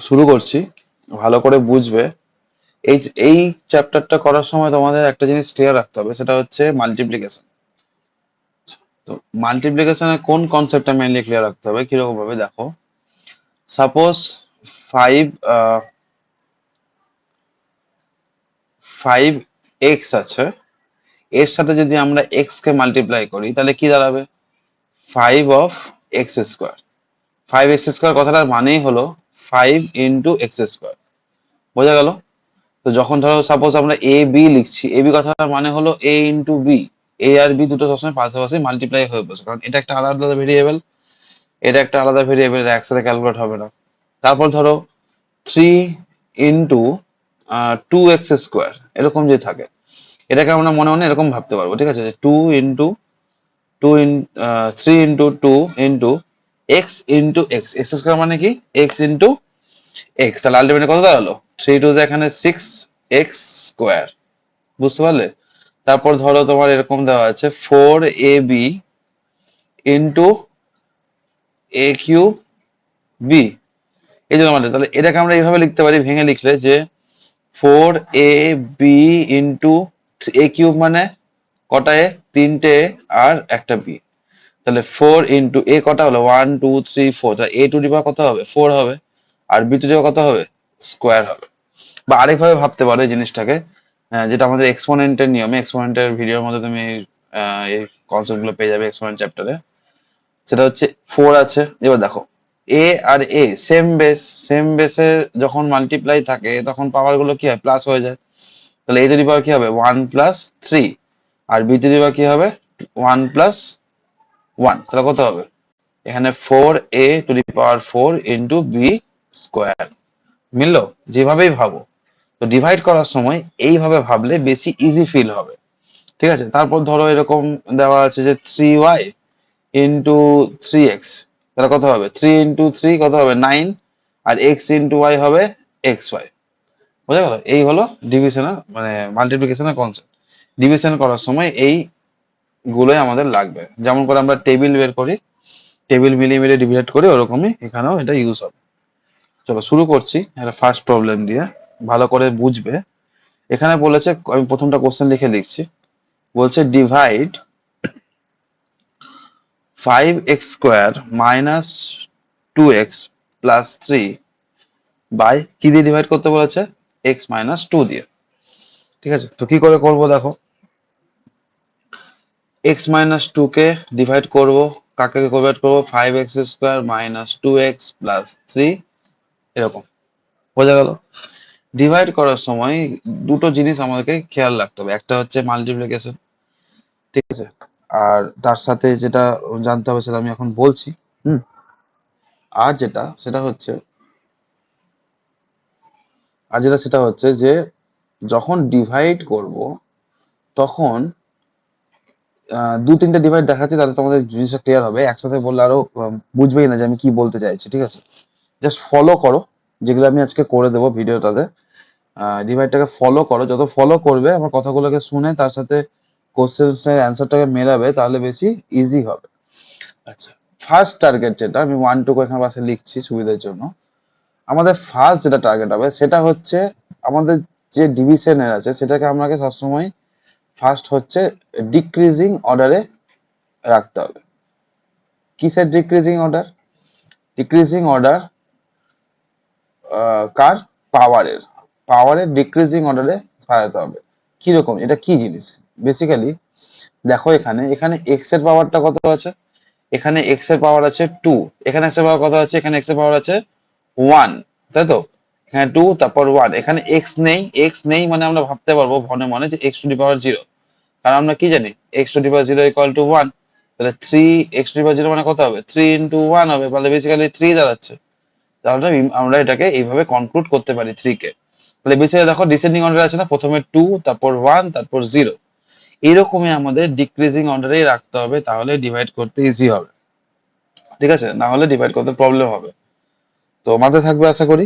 শুরু করছি, ভালো করে বুঝবে। এই এই চ্যাপ্টারটা করার সময় তোমাদের একটা জিনিস ক্লিয়ার রাখতে হবে, সেটা হচ্ছে মাল্টিপ্লিকেশন। তো মাল্টিপ্লিকেশনের কোন কনসেপ্টটা মেইনলি ক্লিয়ার রাখতে হবে, কিরকম ভাবে দেখো। সাপোজ ফাইভ ফাইভ এক্স আছে, এর সাথে যদি আমরা এক্স কে মাল্টিপ্লাই করি তাহলে কি দাঁড়াবে? 5 of x square. 5x square কথাটার মানেই হলো 5 × x স্কোয়ার। বোঝা গেল? তো যখন ধরো সাপোজ আমরা এ বি লিখছি, এ বি কথাটার মানে হলো a × b। এ আর বি দুটো সবসময় পাশাপাশি মাল্টিপ্লাই হয়ে বসে, কারণ এটা একটা আলাদা ভেরিয়েবল, এটা একটা আলাদা ভেরিয়েবল, এটা একসাথে ক্যালকুলেট হবে না। তারপর ধরো 3 × 2x স্কোয়ার এরকম যে থাকে, এটাকে আমরা মনে মনে এরকম ভাবতে পারবো, ঠিক আছে? যে 3 × 2 মানে কি? x × x, তাহলে আলটিমেটলি কত দাঁড়ালো? 3 2 এখানে 6x স্কোয়ার। বুঝতে পারলে? তারপর ধরো তোমার এরকম দেওয়া আছে 4ab ইন্টু a³ এই জন্য মানে, তাহলে এটাকে আমরা এইভাবে লিখতে পারি, ভেঙে লিখলে যে 4ab ইন্টু a³ মানে কটা এ? 3টে এ আর একটা বি। তাহলে 4 × a কটা হলো? 1 2 3 4, তাহলে a টু দি পাওয়ার কত হবে? 4 হবে। আর b টু দি পাওয়ার কত হবে? স্কোয়ার হবে। বা আরেকভাবে ভাবতে পারো এই জিনিসটাকে, যেটা আমাদের এক্সপোনেন্টের নিয়মে, এক্সপোনেন্টের ভিডিওর মধ্যে তুমি এই কনসেপ্ট গুলো পেয়ে যাবে এক্সপোনেন্ট চ্যাপ্টারে। সেটা হচ্ছে 4 আছে, এবার দেখো এ আর এ সেম বেসের যখন মাল্টিপ্লাই থাকে তখন পাওয়ার গুলো কি হয়? প্লাস হয়ে যায়। তাহলে a টু দি পাওয়ার কি হবে? 1 + 3। আর b টু দি পাওয়ার কি হবে? 1 + 1। তাহলে কত হবে? এখানে 4a⁴ ইন্টু বি স্কোয়ার। মিললো? যেভাবেই ভাবো, তো ডিভাইড করার সময় এইভাবে ভাবলে বেশি ইজি ফিল হবে, ঠিক আছে? তারপর ধরো এরকম দেওয়া আছে যে 3y ইন্টু 3x, তাহলে কত হবে? 3 × 3 কত হবে? 9। আর x × y হবে xy। বোঝা গেল? এই হলো ডিভিশনের মানে মাল্টিপ্লিকেশনের কনসেপ্ট। ডিভিশন করার সময় এই গুলোই আমাদের লাগবে, যেমন করে আমরা টেবিল বের করি, টেবিল মিলিয়ে মিলিয়ে ডিভাইড করি, ওরকমই এখানেও এটা ইউজ হবে। চলো শুরু করছি একটা ফার্স্ট প্রবলেম দিয়ে, ভালো করে বুঝবে। এখানে বলেছে, আমি প্রথমটা কোশ্চেন লিখে লিখছি। বলছে divide 5x² minus 2x plus 3 by কি দিয়ে ডিভাইড করতে বলেছে? x-2 দিয়ে। ঠিক আছে, তো কি করে করব দেখো। x-2 কে ডিভাইড করব, কাকে ডিভাইড করব? 5x² মাইনাস 2x প্লাস 3, এরকম। বোঝা গেল? ডিভাইড করার সময় দুটো জিনিস আমাদেরকে খেয়াল রাখতে হবে, একটা হচ্ছে মাল্টিপ্লিকেশন, ঠিক আছে? আর তার সাথে যেটা জানতে হবে সেটা আমি এখন বলছি। হুম। আর যেটা সেটা হচ্ছে যে যখন ডিভাইড করব তখন দু তিনটে ডিভাইড দেখাচ্ছি, তাহলে তোমাদের জিনিসটা ক্লিয়ার হবে। একসাথে বললে আরো বুঝবেই না যে আমি কি বলতে চাইছি, ঠিক আছে? জাস্ট ফলো করো যেগুলো আমি আজকে করে দেবো ভিডিওটাতে। ডিভাইডটাকে ফলো করো, যত ফলো করবে আমার কথাগুলোকে শুনে তার সাথে কোশ্চেনের অ্যান্সারটাকে মেলাবে, তাহলে বেশি ইজি হবে। আচ্ছা, ফার্স্ট টার্গেট যেটা আমি 1 2 এখানে পাশে লিখছি সুবিধার জন্য, আমাদের ফার্স্ট যেটা টার্গেট হবে সেটা হচ্ছে আমাদের যে ডিভিশনের আছে সেটাকে আমাকে সবসময় ফার্স্ট হচ্ছে ডিক্রিজিং অর্ডারে রাখতে হবে। কিসের ডিক্রিজিং অর্ডার? ডিক্রিজিং অর্ডার কার? পাওয়ারের ডিক্রিজিং অর্ডারে সাজাতে হবে। কিরকম? এটা কি জিনিস? বেসিক্যালি দেখো, এখানে এক্স এর পাওয়ারটা কত আছে? এখানে এক্স এর পাওয়ার আছে 2, এখানে এক্স এর পাওয়ার কত আছে? এখানে এক্স এর পাওয়ার আছে 1, তাই তো? এখানে 2 তারপর 1, এখানে এক্স নেই মানে আমরা ভাবতে পারবো মনে মনে যে x⁻0, কারণ আমরা কি জানি? x⁻0 = 1। তাহলে 3x⁻0 মানে কত হবে? 3 × 1 হবে, তাহলে বেসিক্যালি 3 দাঁড়াচ্ছে। তাহলে আমরা এটাকে এইভাবে কনক্লুড করতে পারি 3 কে। তাহলে বেসিক্যালি দেখো ডিসেন্ডিং অর্ডার আছে না, প্রথমে 2 তারপর 1 তারপর 0, এরকমই আমাদের ডিক্রিজিং অর্ডারেই রাখতে হবে, তাহলে ডিভাইড করতে ইজি হবে, ঠিক আছে? না হলে ডিভাইড করতে প্রবলেম হবে। তো মাথায় থাকবে আশা করি।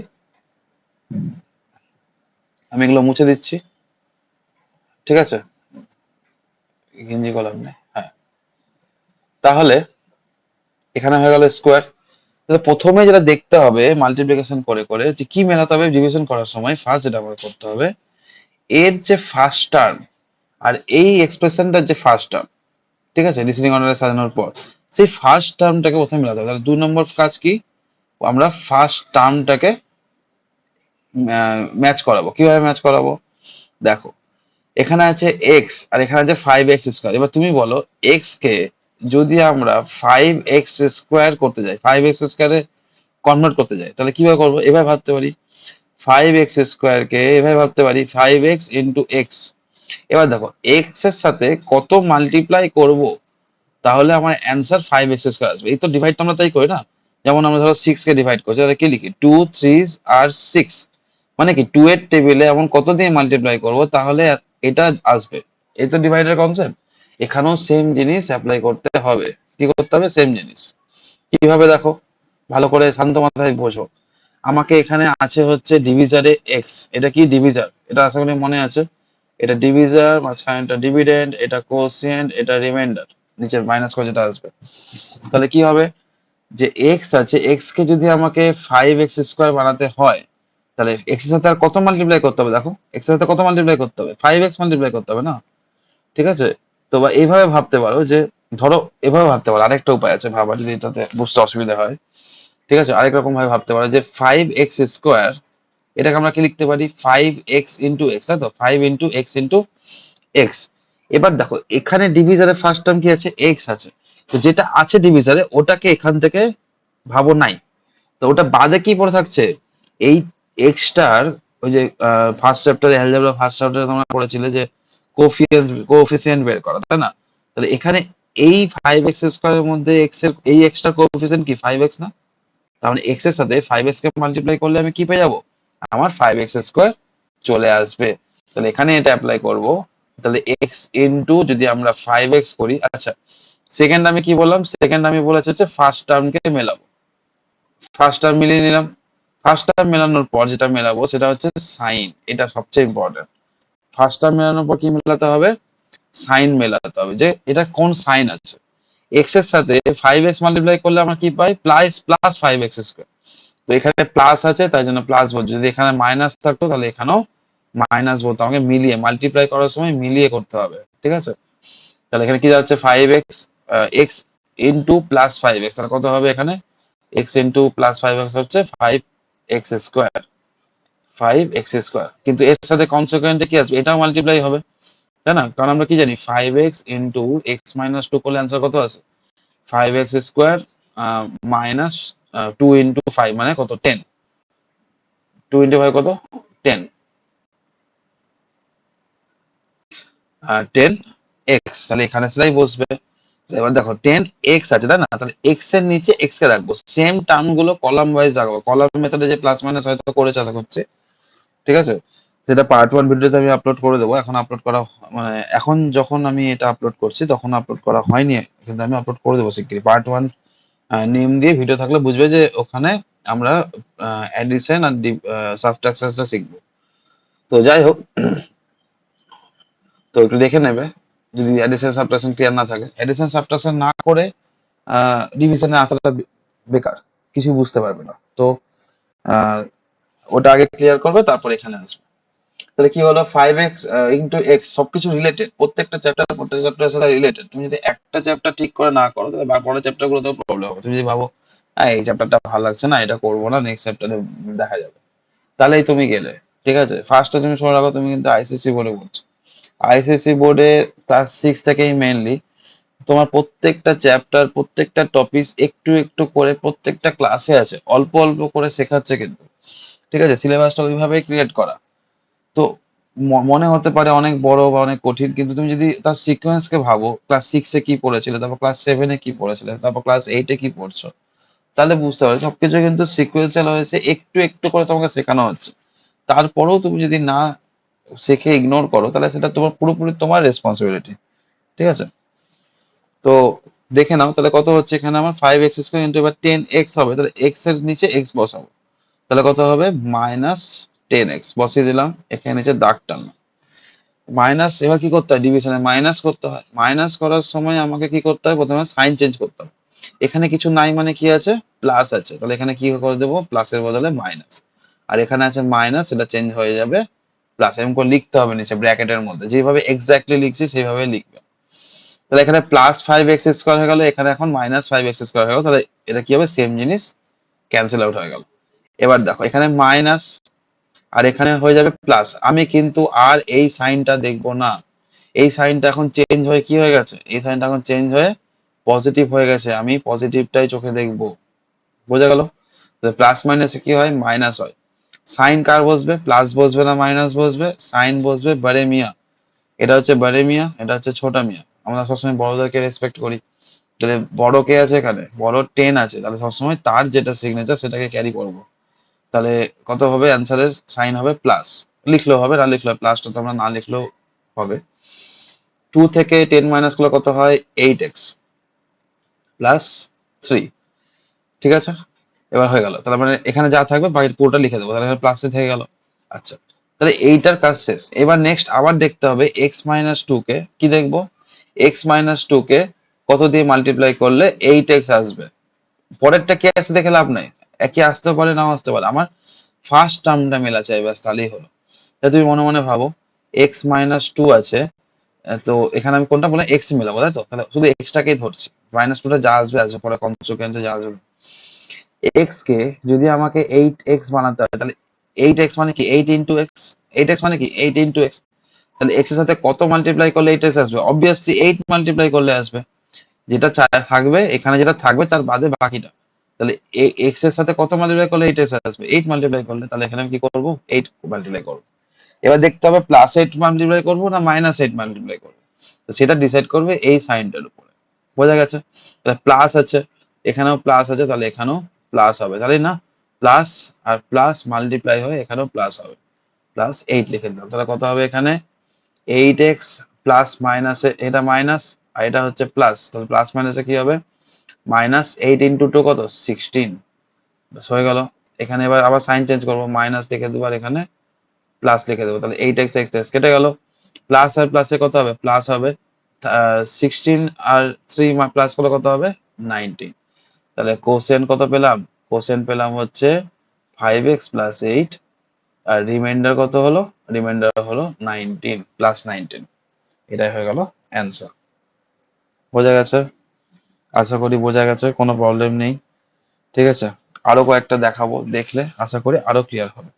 আমি এগুলো মুছে দিচ্ছি, ঠিক আছে? গেঞ্জি কলার নেই, হ্যাঁ। তাহলে এখানে হয়ে গেল স্কোয়ার, তাহলে প্রথমে যেটা দেখতে হবে মাল্টিপ্লিকেশন করে করে যে কি মেলাতে হবে ডিভিশন করার সময়, ফার্স্ট যেটা আমাকে করতে হবে এর যে ফার্স্ট টার্ম আর এই এক্সপ্রেশনটার যে ফার্স্ট টার্ম, ঠিক আছে, ডিসেন্ডিং অর্ডারে সাজানোর পর সেই ফার্স্ট টার্মটাকে প্রথমে মেলাতে হবে। তাহলে 2 নম্বর কাজ কি, আমরা ফার্স্ট টার্মটাকে ম্যাচ করাবো। কিভাবে ম্যাচ করাবো, দেখো এখানে আছে এক্স আর এখানে আছে 5x স্কোয়ার। এবার তুমি বলো এক্স কে যদি আমরা 5x স্কোয়ার করতে যাই, 5x স্কোয়ারে কনভার্ট করতে যাই, তাহলে কিভাবে করবো, এভাবে ভাবতে পারি 5x স্কোয়ার কে এভাবে ভাবতে পারি 5x ইন্টু এক্স। এবার দেখো এক্স এর সাথে কত মাল্টিপ্লাই করব তাহলে আমার অ্যান্সার 5x স্কোয়ার আসবে। এই তো ডিভাইড তো আমরা তাই করি না, যেমন আমরা ধরো 6 কে ডিভাইড করছি, তাহলে কি লিখি 2 3 আর 6, মানে কি 2 এর টেবিলে এমন কত দিয়ে মাল্টিপ্লাই করব তাহলে এটা আসবে। এই তো ডিভাইডের কনসেপ্ট, এখানেও সেম জিনিস অ্যাপ্লাই করতে হবে। কি করতে হবে, সেম জিনিস। কিভাবে দেখো, ভালো করে শান্ত মাথায় বোঝো। আমাকে এখানে আছে হচ্ছে ডিভিজারে এক্স, এটা কি ডিভিজার, এটা আশা করি মনে আছে। এটা ডিভিজার, মাঝখানে এটা ডিভিডেন্ড, এটা কোসিয়েন্ট, এটা রিমাইন্ডার, নিচের মাইনাস করে যেটা আসবে। তাহলে কি হবে, যে এক্স আছে, এক্স কে যদি আমাকে 5x স্কোয়ার বানাতে হয় তাহলে এক্স এর সাথে আর কত মাল্টিপ্লাই করতে হবে, দেখো এক্স এর সাথে কত মাল্টিপ্লাই করতে হবে, 5x মাল্টিপ্লাই করতে হবে না, ঠিক আছে। তো বা এইভাবে ভাবতে পারো যে, ধরো এভাবে ভাবতে পারো, আরেকটা উপায় আছে ভাবা যদি এটাতে বুঝতে অসুবিধা হয়, ঠিক আছে, আরেক রকম ভাবে ভাবতে পারো যে 5x স্কোয়ার, এটাকে আমরা কি লিখতে পারি 5x ইন্টু এক্স, তাই তো 5 ইন্টু এক্স ইন্টু এক্স। এবার দেখো এখানে ডিভিজারে ফার্স্ট টার্ম কি আছে, এক্স আছে, তো যেটা আছে ডিভিজারে ওটাকে এখান থেকে ভাবো নাই, তো ওটা বাদে কি পড়ে থাকছে, এই এক্সটার ওই যে ফার্স্ট চ্যাপ্টারে অ্যালজেব্রা ফার্স্ট চ্যাপ্টারে তোমরা পড়েছিলে যে কোএফিসিয়েন্ট বের করা, তাই না। তাহলে এখানে এই 5x স্কয়ারের মধ্যে এক্স এর এই এক্সট্রা কোএফিসিয়েন্ট কি 5x না, তার মানে এক্স এর সাথে 5x কে মাল্টিপ্লাই করলে আমি কি পেয়ে যাবো, আমার 5x স্কয়ার চলে আসবে। তাহলে এখানে এটা অ্যাপ্লাই করব, তাহলে x ইনটু যদি আমরা 5x করি, আচ্ছা সেকেন্ড আমি কি বললাম, সেকেন্ড আমি বলেছি হচ্ছে ফার্স্ট টার্মকে মেলাবো, ফার্স্ট টার্ম মিলিয়ে নিলাম। ফার্স্ট টার্ম মেলানোর পর যেটা মেলাবো সেটা হচ্ছে সাইন, এটা সবচেয়ে ইম্পর্টেন্ট। ফার্স্ট টার্ম মেলানোর পর কি মেলাতে হবে, সাইন মেলাতে হবে, যে এটা কোন সাইন আছে। এক্স এর সাথে 5x মাল্টিপ্লাই করলে আমরা কি পাই, প্লাস প্লাস 5x স্কয়ার, তো এখানে প্লাস আছে তাই জন্য প্লাস বলছি, যদি এখানে মাইনাস থাকতো তাহলে এখানেও মাইনাস বলতো, আমাকে মিলিয়ে মাল্টিপ্লাই করার সময় মিলিয়ে করতে হবে, ঠিক আছে। তাহলে এখানে কি যাচ্ছে 5x x into plus 5x, তাহলে কত হবে এখানে x ইন্টু প্লাস 5x হচ্ছে 5x স্কোয়ার, 5x স্কোয়ার, কিন্তু এর সাথে কনসিকুয়েন্টে কি আসবে, এটাও মাল্টিপ্লাই হবে, তাই না, কারণ আমরা কি জানি 5x ইন্টু এক্স মাইনাস 2 করলে অ্যান্সার কত আসে, 5x স্কোয়ার মাইনাস 2 ইন্টু 5 মানে কত 10, 2 ইন্টু 5 কত 10, 10x, তাহলে এখানে সেটাই বসবে। এবার দেখো 10x আছে তাই না, তাহলে x এর নিচে x কে রাখবো, সেম টার্ম গুলো কলাম ওয়াইজ রাখবো, কলাম মেথডে যে প্লাস মাইনাস হয়তো করেছে আশা করছি, ঠিক আছে। সেটা পার্ট 1 ভিডিওতে আমি আপলোড করে দেবো, এখন আপলোড করা মানে এখন যখন আমি এটা আপলোড করছি তখন আপলোড করা হয়নি, কিন্তু আমি আপলোড করে দেবো শিগগিরই। পার্ট 1 নেম দিয়ে ভিডিও থাকলে বুঝবে যে ওখানে আমরা অ্যাডিশন আর সাবট্রাকশনটা শিখবো। তো যাই হোক, তো একটু দেখে নেবে যদি অ্যাডিশন সাবট্রাকশন ক্লিয়ার না থাকে, অ্যাডিশন সাবট্রাকশন না করে ডিভিশনের আনসারটা বেকার, কিছু বুঝতে পারবে না। তো আহ, ওটা আগে ক্লিয়ার করবে তারপর এখানে আসবে। তাহলে কি হলো 5x ইন্টু এক্স, সবকিছু রিলেটেড, প্রত্যেকটা চ্যাপ্টারের সাথে রিলেটেড। তুমি যদি একটা চ্যাপ্টার ঠিক করে না করো তাহলে পরের চ্যাপ্টার গুলো তো প্রবলেম হবে। তুমি যদি ভাবো এই চ্যাপ্টারটা ভালো লাগছে না, এটা করবো না, নেক্সট চ্যাপ্টারে দেখা যাবে, তাহলেই তুমি গেলে, ঠিক আছে। ফার্স্টে তুমি শুনে রাখো তুমি কিন্তু আইসিএসসি বোর্ডে পড়ছো, আইসিএসসি বোর্ডে ক্লাস 6 থেকেই মেইনলি তোমার প্রত্যেকটা চ্যাপ্টার প্রত্যেকটা টপিক একটু একটু করে প্রত্যেকটা ক্লাসে আছে, অল্প অল্প করে শেখাচ্ছে কিন্তু, ঠিক আছে, সিলেবাসটা ওইভাবেই ক্রিয়েট করা। তো মনে হতে পারে অনেক বড় বা অনেক কঠিন, কিন্তু তুমি যদি তার সিকোয়েন্স কে ভাবো, ক্লাস 6 এ কি পড়েছিলে, তারপর ক্লাস 7 এ কি পড়েছিলে, তারপর ক্লাস 8 এ কি পড়ছো, তাহলে বুঝতে পারবে সবকিছু কিন্তু সিকোয়েন্সিয়াল হয়েছে, একটু একটু করে তোমাকে শেখানো হচ্ছে। তারপরেও তুমি যদি না শিখে ইগনোর করো তাহলে সেটা তোমার পুরোপুরি তোমার রেসপন্সিবিলিটি, ঠিক আছে। তো দেখে নাও তাহলে কত হচ্ছে, এখানে আমার 5x স্কয়ার ইন্টু, এবার 10x হবে, তাহলে x এর নিচে x বসাবো, তাহলে কত হবে মাইনাস 10x বসিয়ে দিলাম, এখানে নিচে দাগ টানলাম মাইনাস। এবার কি করতে হয়, ডিভিশনে মাইনাস করতে হয়, মাইনাস করার সময় আমাকে কি করতে হয়, প্রথমে সাইন চেঞ্জ করতে হবে। এখানে কিছু নাই মানে কি আছে, প্লাস আছে, তাহলে এখানে কি করে দেবো, প্লাসের বদলে মাইনাস। আর এখানে আছে মাইনাস, এটা চেঞ্জ হয়ে যাবে প্লাস। এরকম করে লিখতে হবে নিচে ব্র্যাকেটের মধ্যে, যেভাবে এক্স্যাক্টলি লিখছি সেইভাবে লিখবে। তাহলে এখানে প্লাস 5x² হয়ে গেল, এখানে এখন -5x² হয়ে গেল, তাহলে এটা কি হবে, সেম জিনিস ক্যান্সেল আউট হয়ে গেল। এবার দেখো এখানে মাইনাস আর এখানে হয়ে যাবে প্লাস, আমি কিন্তু আর এই সাইনটা দেখবো না, এই সাইনটা এখন চেঞ্জ হয়ে কি হয়ে গেছে, এই সাইনটা এখন চেঞ্জ হয়ে পজিটিভ হয়ে গেছে, আমি পজিটিভটাই চোখে দেখবো। বোঝা গেল? প্লাস মাইনাসে কি হয়, মাইনাস হয়। সাইন কার বসবে, প্লাস বসবে না মাইনাস বসবে, সাইন বসবে বড়ে মিয়া। এটা হচ্ছে বড়ে মিয়া, এটা হচ্ছে ছোটা মিয়া। আমরা সবসময় বড়দেরকে রেসপেক্ট করি, তাহলে বড় কে আছে এখানে, বড় 10 আছে, তাহলে সবসময় তার যেটা সিগনেচার সেটাকে ক্যারি করব। তাহলে কত হবে, অ্যান্সারের সাইন হবে প্লাস, লিখলেও হবে না লিখলেও, প্লাসটা তো আমরা না লিখলেও হবে। 2 থেকে 10 মাইনাস করলে কত হয়, 8x প্লাস 3। ঠিক আছে, এবার হয়ে গেল। তাহলে মানে এখানে যা থাকবে বাকি পুরোটা লিখে দেবো, তাহলে প্লাসে থেকে গেল। আচ্ছা, তাহলে এইটার কাজ শেষ। এবার নেক্সট আবার দেখতে হবে x-2 কে কি দেখবো, x-2 কে কত দিয়ে মাল্টিপ্লাই করলে 8x আসবে। পরেরটা কি আসছে দেখে লাভ নাই, একই আসতে পারে নাও আসতে পারে, আমার ফার্স্ট টার্মটা মেলা চাই, ব্যাস তাহলেই হলো। তাহলে তুমি মনে মনে ভাবো x-2 আছে, তো এখানে আমি কোনটা বলে x মেলাবো, তাই তো? তাহলে শুধু x টাকেই ধরছি, -2টা যা আসবে আসবে, পরে কনসিকুয়েন্সে যা আসবে। x কে যদি আমাকে 8x বানাতে হয়, তাহলে 8x মানে কি 8 ইন্টু এক্স, 8x মানে কি 8 ইন্টু এক্স। তাহলে x এর সাথে কত মাল্টিপ্লাই করলে 8x আসবে, অবভিয়াসলি 8 মাল্টিপ্লাই করলে আসবে। যেটা থাকবে এখানে, যেটা থাকবে তার বাদে বাকিটা। তাহলে x এর সাথে কত মাল্টিপ্লাই করলে 8x আসবে, 8 মাল্টিপ্লাই করলে। তাহলে এখানে আমি কি করব, 8 মাল্টিপ্লাই করব। এবার দেখতে হবে +8 মাল্টিপ্লাই করব না -8 মাল্টিপ্লাই করব, তো সেটা ডিসাইড করবে এই সাইনটার উপরে। বোঝা গেছে? তাহলে প্লাস আছে, এখানেও প্লাস আছে, তাহলে এখানেও প্লাস হবে, তাহলে না, প্লাস আর প্লাস মাল্টিপ্লাই হয়ে এখানেও প্লাস হবে, +8 লিখে দিলাম। তাহলে কত হবে এখানে, 8x প্লাস মাইনাসে এটা মাইনাস আর এটা হচ্ছে প্লাস, তাহলে প্লাস মাইনাসে কি হবে, -8 ইন্টু 2 কত, 16। ব্যাস হয়ে গেল। এখানে এবার আবার সাইন চেঞ্জ করবো, মাইনাস লিখে দেবো আর এখানে প্লাস লিখে দেবো, তাহলে 8x x কেটে গেল। প্লাস আর প্লাসে কত হবে, প্লাস হবে 16 আর 3 প্লাস করলে কত হবে, 19। তাহলে কোসেন কত পেলাম, কোসেন পেলাম হচ্ছে 5x প্লাস 8, আর রিমাইন্ডার কত হলো, রিমাইন্ডার হলো 19 প্লাস 19। এটাই হয়ে গেল অ্যান্সার। বোঝা গেছে? আশা করি বোঝা গেছে, কোনো প্রবলেম নেই। ঠিক আছে, আরো কয়েকটা দেখাবো, দেখলে আশা করি আরো ক্লিয়ার হবে।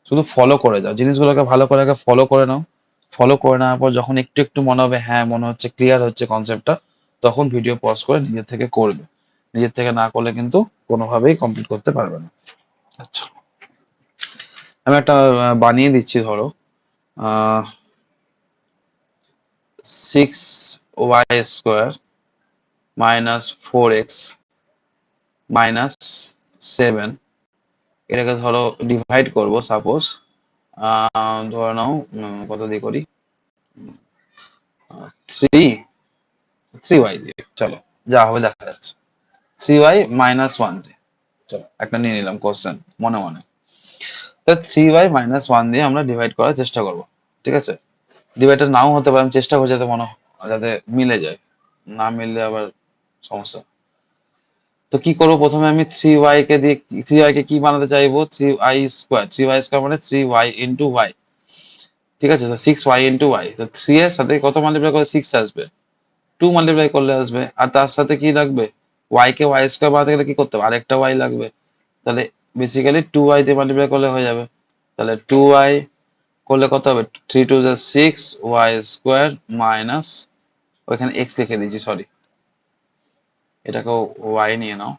শুধু ফলো করে যাও জিনিসগুলোকে, ভালো করে আগে ফলো করে নাও। ফলো করে নেওয়ার পর যখন একটু একটু মনে হবে, হ্যাঁ মনে হচ্ছে ক্লিয়ার হচ্ছে কনসেপ্টটা, তখন ভিডিও পজ করে নিজের থেকে করবে। নিজের থেকে না করলে কিন্তু কোনোভাবেই কমপ্লিট করতে পারবে না। আচ্ছা, আমি একটা বানিয়ে দিচ্ছি, ধরো 6y² মাইনাস 4x মাইনাস 7, এটাকে ধরো ডিভাইড করব, সাপোজ ধরে নাও কত দিয়ে করি, 3y দিয়ে, চলো যা হবে দেখা যাচ্ছে। 3y মাইনাস 1 দিয়ে, চলো একটা নিয়ে নিলাম কোশ্চেন মনে মনে। তো 3y মাইনাস 1 দিয়ে আমরা ডিভাইড করার চেষ্টা করব। ঠিক আছে, ডিভাইডার নাও হতে পারে, আমি চেষ্টা করছি যাতে যাতে মিলে যায়, না মিললে আবার সমস্যা। তো কি করবো, প্রথমে আমি 3y কে দিয়ে 3y কে কি বানাতে চাইবো, 3y² মানে 3y ইন্টু y। ঠিক আছে, তো 6y ইন্টু y, তো 3 এর সাথে কত মাল্টিপ্লাই করলে 6 আসবে, 2 মাল্টিপ্লাই করলে আসবে। আর তার সাথে কি লাগবে, y কে y² বানাতে গেলে কি করতে হবে, আরেকটা y লাগবে। তাহলে বেসিক্যালি 2y দিয়ে মাল্টিপ্লাই করলে হয়ে যাবে। তাহলে 2y করলে কত হবে, 3 2 6 y² মাইনাস, ওইখানে x লিখে দিয়েছি সরি, এটাকেও y নিয়ে নাও,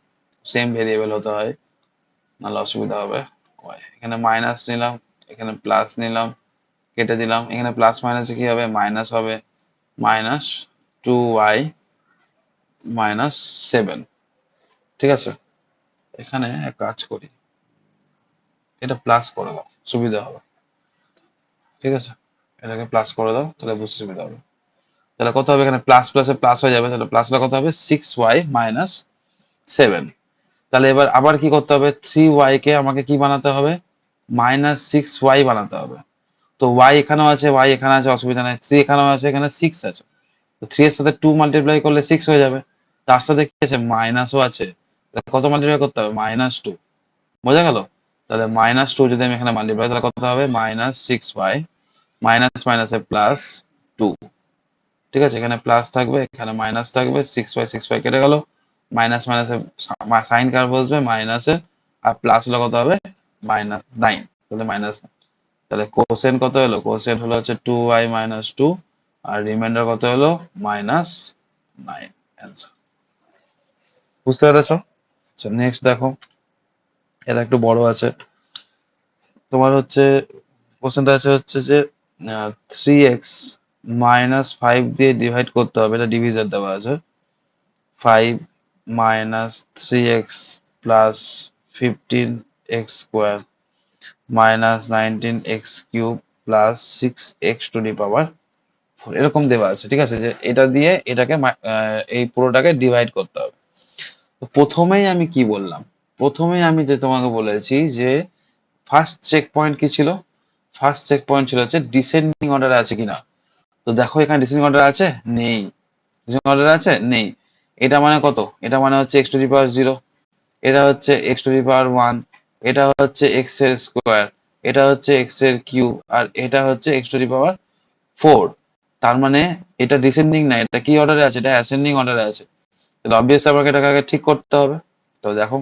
সেম ভেরিয়েবল হতে হয়, নাহলে অসুবিধা হবে। y এখানে মাইনাস নিলাম, এখানে প্লাস নিলাম, কেটে দিলাম, এখানে প্লাস মাইনাসে কি হবে, মাইনাস হবে, মাইনাস 2y মাইনাস 7। ঠিক আছে, এখানে এক কাজ করি, এটা প্লাস করে দাও, সুবিধা হবে। ঠিক আছে, এটাকে প্লাস করে দাও, তাহলে বুঝতে সুবিধা হবে। তাহলে কত হবে, এখানে প্লাস প্লাসে প্লাস হয়ে যাবে, তাহলে প্লাসটা কত হবে, 6y মাইনাস 7। তাহলে এবার আবার কি করতে হবে, 3y কে আমাকে কি বানাতে হবে, -6y বানাতে হবে। তো y এখানেও আছে, y এখানে আছে, অসুবিধা নেই, 3 এখানেও আছে, এখানে 6 আছে, তো 3 এর সাথে 2 মাল্টিপ্লাই করলে 6 হয়ে যাবে। তার সাথে কি আছে, মাইনাসও আছে, কত মাল্টিপ্লাই করতে হবে, -2, বোঝা গেল? তাহলে -2 যদি আমি এখানে মাল্টিপ্লাই, তাহলে কত হবে, -6y, মাইনাস মাইনাসে +2, ঠিক আছে, এখানে প্লাস থাকবে, এখানে মাইনাস থাকবে, 6y কেটে গেল, মাইনাস মাইনাসে সাইন কার বসবে মাইনাসে, আর প্লাস হলে কত হবে, -9, তাহলে মাইনাস, তাহলে কোসেন কত হলো, কোসেন হলো হচ্ছে 2y - 2, আর রিমাইন্ডার কত হলো, -9, অ্যান্সার। বুঝতে পেরেছো? আচ্ছা নেক্সট দেখো, এটা একটু বড় আছে, তোমার হচ্ছে কোশ্চেনটা আছে হচ্ছে যে 3x - 5 দিয়ে ডিভাইড করতে হবে, এটা ডিভিজার দেওয়া আছে, 5 - 3x plus 15x² minus 19x³ plus 6x to the power 4, এরকম দেওয়া আছে, ঠিক আছে, যে এটা দিয়ে এটাকে এই পুরোটাকে ডিভাইড করতে হবে। তো প্রথমেই আমি কি বললাম, প্রথমেই আমি যে তোমাকে বলেছি যে ফার্স্ট চেক পয়েন্ট কি ছিল, ফার্স্ট চেক পয়েন্ট ছিল হচ্ছে ডিসেন্ডিং অর্ডারে আছে কিনা। তো দেখো এখানে ডিসেন্ডিং অর্ডার আছে, নেই, ডিসেন্ডিং অর্ডার আছে, নেই, এটা মানে কত, এটা মানে হচ্ছে x টু দি পাওয়ার 0, এটা হচ্ছে x টু দি পাওয়ার 1, এটা হচ্ছে x এর স্কোয়ার, এটা হচ্ছে x এর কিউব, আর এটা হচ্ছে x টু দি পাওয়ার 4। তার মানে এটা ডিসেন্ডিং না, এটা কি অর্ডারে আছে, এটা অ্যাসেন্ডিং অর্ডারে আছে, তাহলে অবভিয়াসলি আমাকে এটাকে আগে ঠিক করতে হবে। তো দেখো,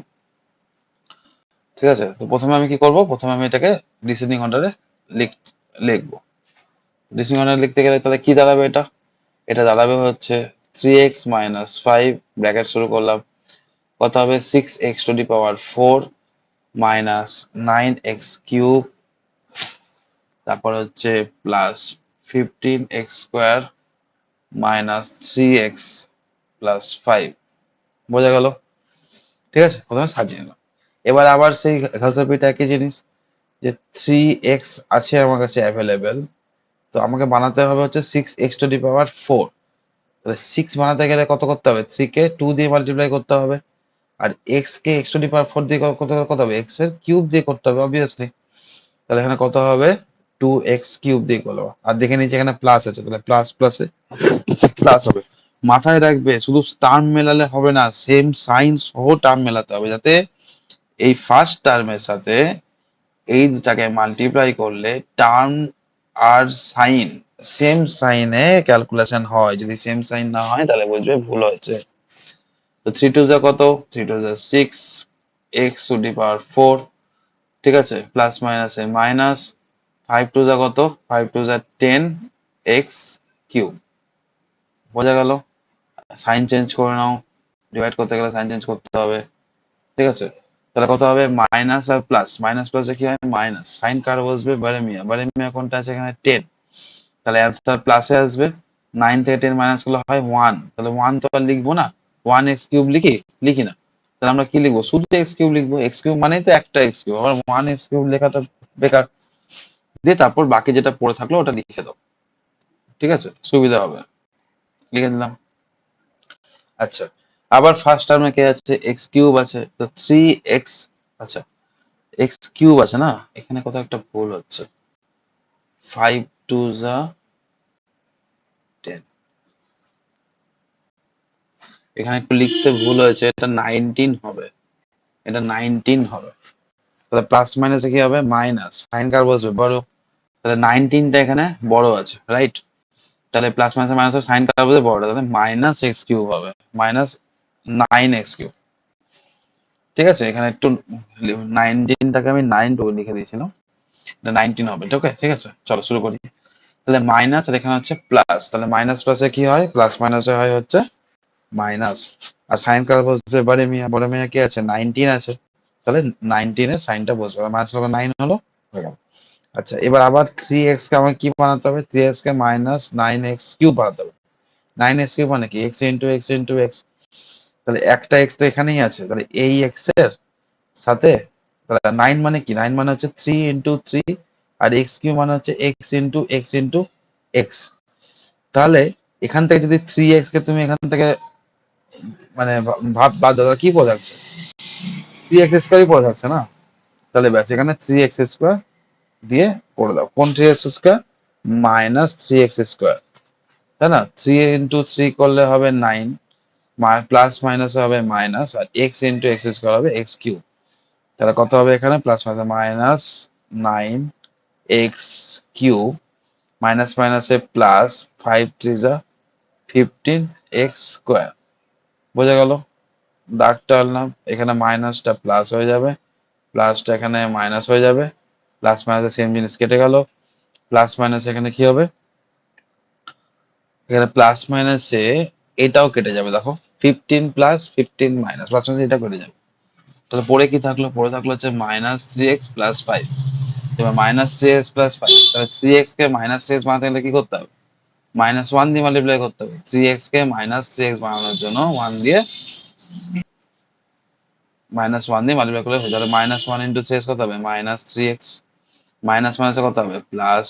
ঠিক আছে, তো প্রথমে আমি কি করব, প্রথমে আমি এটাকে ডিসেন্ডিং অর্ডারে লিখবো। ডিসেন্ডিং অর্ডারে লিখতে গেলে তাহলে কি দাঁড়াবে, এটা এটা দাঁড়াবে হচ্ছে 3x - 5 ব্র্যাকেট শুরু করলাম, কত হবে, 6x to the power 4 minus 9x³ তারপর হচ্ছে plus 15x² minus 3x plus 5, বোঝা গেল? ঠিক আছে, প্রথমে সাজিয়ে নিলাম। এবার আবার সেই ঘাসের পিঠা একই জিনিস, যে 3x আছে আমার কাছে অ্যাভেলেবেল, তো আমাকে বানাতে হবে হচ্ছে 6x টু দি পাওয়ার 4। তাহলে 6 বানাতে গেলে কত করতে হবে, 3 কে 2 দিয়ে মাল্টিপ্লাই করতে হবে, আর x কে x টু দি পাওয়ার 4 দিয়ে কত হবে, x এর কিউব দিয়ে করতে হবে অবভিয়াসলি। তাহলে এখানে কত হবে, 2x³ দিয়ে করবো, আর দেখে নিচ্ছি এখানে প্লাস আছে, তাহলে প্লাস প্লাসে প্লাস হবে। মাথায় রাখবে শুধু টার্ম মেলালে হবে না, সেম সাইন সহ টার্ম মেলাতে হবে, যাতে এই ফার্স্ট টার্মের সাথে এই দুটাকে মাল্টিপ্লাই করলে টার্ম আর সাইন সেম সাইনে ক্যালকুলেশন হয়, যদি সেম সাইন না হয় তাহলে বুঝবে ভুল হয়েছে। তো 3 2 যা কত, 3 2 যা 6 x টু দি পাওয়ার 4, ঠিক আছে, প্লাস মাইনাসে মাইনাস, 5 2 যা কত, 5 2 যা 10 x³ বোঝা গেল? সাইন চেঞ্জ করে নাও, ডিভাইড করতে গেলে সাইন চেঞ্জ করতে হবে, ঠিক আছে। তাহলে কত হবে, মাইনাস আর প্লাস, মাইনাস প্লাসে কি হয়, মাইনাস, সাইন কার বসবে, বারেমিয়া, বারেমিয়া কোনটা আছে এখানে, 10, তাহলে অ্যান্সার প্লাসে আসবে, 9 থেকে 10 মাইনাস করলে হয় 1, তাহলে 1 তো আর লিখবো না, 1x³ লিখি না, তাহলে আমরা কি লিখবো, শুধু x³ লিখবো, x³ মানেই তো একটা x³, আবার 1x³ লেখাটা বেকার, দিয়ে তারপর বাকি যেটা পড়ে থাকলো ওটা লিখে দাও, ঠিক আছে, সুবিধা হবে, লিখে দিলাম। আচ্ছা, আবার ফার্স্ট টার্মে কে আছে, x³ আছে, তো 3x, আচ্ছা x³ আছে না, এখানে কোথাও একটা ভুল হচ্ছে, 5 2 যা 10, এখানে একটু লিখতে ভুল হয়েছে, এটা 19 হবে, এটা 19 হবে, তাহলে প্লাস মাইনাসে কি হবে, মাইনাস, সাইন কার বসবে বড়, তাহলে 19টা এখানে বড় আছে, রাইট, তাহলে প্লাস মাইনাস মাইনাস সাইন কার বসবে বড়, তাহলে -x³ হবে, -9x³, ঠিক আছে, এখানে একটু 19টাকে আমি 9 লিখে দিয়েছিলাম, এটা 19 হবে, ঠিক আছে, চলো শুরু করি। তাহলে মাইনাস, আর এখানে হচ্ছে প্লাস, তাহলে মাইনাস প্লাসে কি হয়, প্লাস মাইনাসে হয় হচ্ছে মাইনাস, আর সাইন কার বসবে বড় মিয়া কি আছে, 19 আছে, তাহলে 19 এর সাইনটা বসবে, মাইনাস লগে 9 হলো, হয়ে গেল। আচ্ছা, এবার আবার 3x কে আমাকে কি বানাতে হবে, 3x কে -9x³ বানাতে হবে, 9x³ মানে কি, x into x into x, তাহলে একটা x তো এখানেই আছে, তাহলে এই x এর সাথে, তাহলে 9 মানে কি, 9 মানে হচ্ছে 3 ইন্টু 3, আর x³ মানে হচ্ছে x into x into x, তাহলে এখান থেকে যদি 3x কে তুমি এখান থেকে মানে ভাব বাদ দাও, কি পড়ে যাচ্ছে, 3x² পড়ে যাচ্ছে না, তাহলে ব্যাস এখানে 3x² দিয়ে করে দাও, কোন 3x², -3x², তাই না, 3 ইন্টু 3 করলে হবে 9, প্লাস মাইনাস হবে মাইনাস, আর এক্স ইন্টু এক্স স্কোয়ার হবে এক্স কিউব। তাহলে কত হবে এখানে? Plus minus minus 9x cube minus মাইনাসে প্লাস 5 3 যা 15 x স্কোয়ার। বোঝা গেল? দাগ টানলাম, এখানে মাইনাসটা প্লাস হয়ে যাবে, প্লাসটা এখানে মাইনাস হয়ে যাবে, প্লাস মাইনাসে সেম জিনিস কেটে গেল, প্লাস মাইনাস এখানে কি হবে? এখানে প্লাস মাইনাসে এটাও কেটে যাবে, দেখো 15 + 15 মাইনাস প্লাস মাইনাস এটা কেটে যাবে। তাহলে পরে কি থাকলো? পরে থাকলো হচ্ছে -3x + 5। এবার -3x + 5, তাহলে 3x কে -3x বানাতে গেলে কি করতে হবে? -1 দিয়ে মাল্টিপ্লাই করতে হবে। 3x কে -3x বানানোর জন্য 1 দিয়ে মাল্টিপ্লাই করলে হয়ে যাবে। -1 × 3x কত হবে? -3x, মাইনাস মাইনাসে কত হবে? +5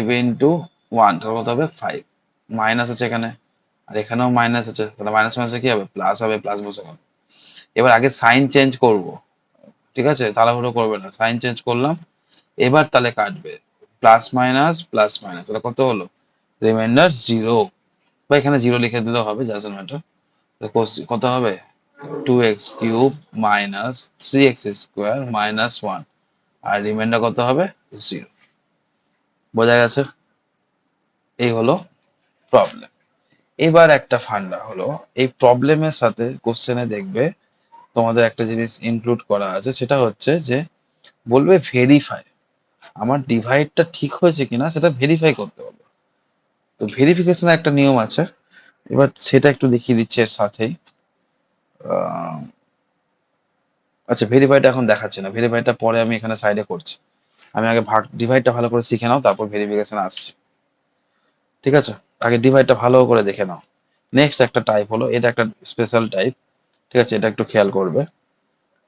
× 1, তাহলে কত হবে? 5। মাইনাস আছে এখানে, আর এখানেও মাইনাস আছে, তাহলে মাইনাস মাইনাসে কি হবে? প্লাস হবে, প্লাস বসে গেল। এবার আগে সাইন চেঞ্জ করব, ঠিক আছে? তাড়াহুড়ো করবে না, সাইন চেঞ্জ করলাম। এবার তাহলে কাটবে প্লাস মাইনাস প্লাস মাইনাস, তাহলে কত হলো? রিমাইন্ডার 0, বা এখানে 0 লিখে দিলেও হবে, জাস্ট ম্যাটার। কত হবে? 2x³ - 3x² - 1, আর রিমাইন্ডার কত হবে? 0। বোঝা গেছে? এই হলো প্রবলেম। এবার একটা ফান্ডা হলো, এই প্রবলেমের সাথে কোশ্চেনে দেখবে তোমাদের একটা জিনিস ইনক্লুড করা আছে, সেটা হচ্ছে যে বলবে ভেরিফাই, আমার ডিভাইডটা ঠিক হয়েছে কিনা সেটা ভেরিফাই করতে হবে। তো ভেরিফিকেশনের একটা নিয়ম আছে, এবার সেটা একটু দেখিয়ে দিচ্ছে এর সাথেই। আচ্ছা, ভেরিফাইটা এখন দেখাচ্ছে না, ভেরিফাইটা পরে আমি এখানে সাইডে করছি। আমি আগে ডিভাইডটা ভালো করে শিখে নাও, তারপর ভেরিফিকেশন আসছে, ঠিক আছে? আগে ডিভাইডটা ভালো করে দেখে নাও। নেক্সট একটা টাইপ হলো, এটা একটা স্পেশাল টাইপ, ঠিক আছে? এটা একটু খেয়াল করবে।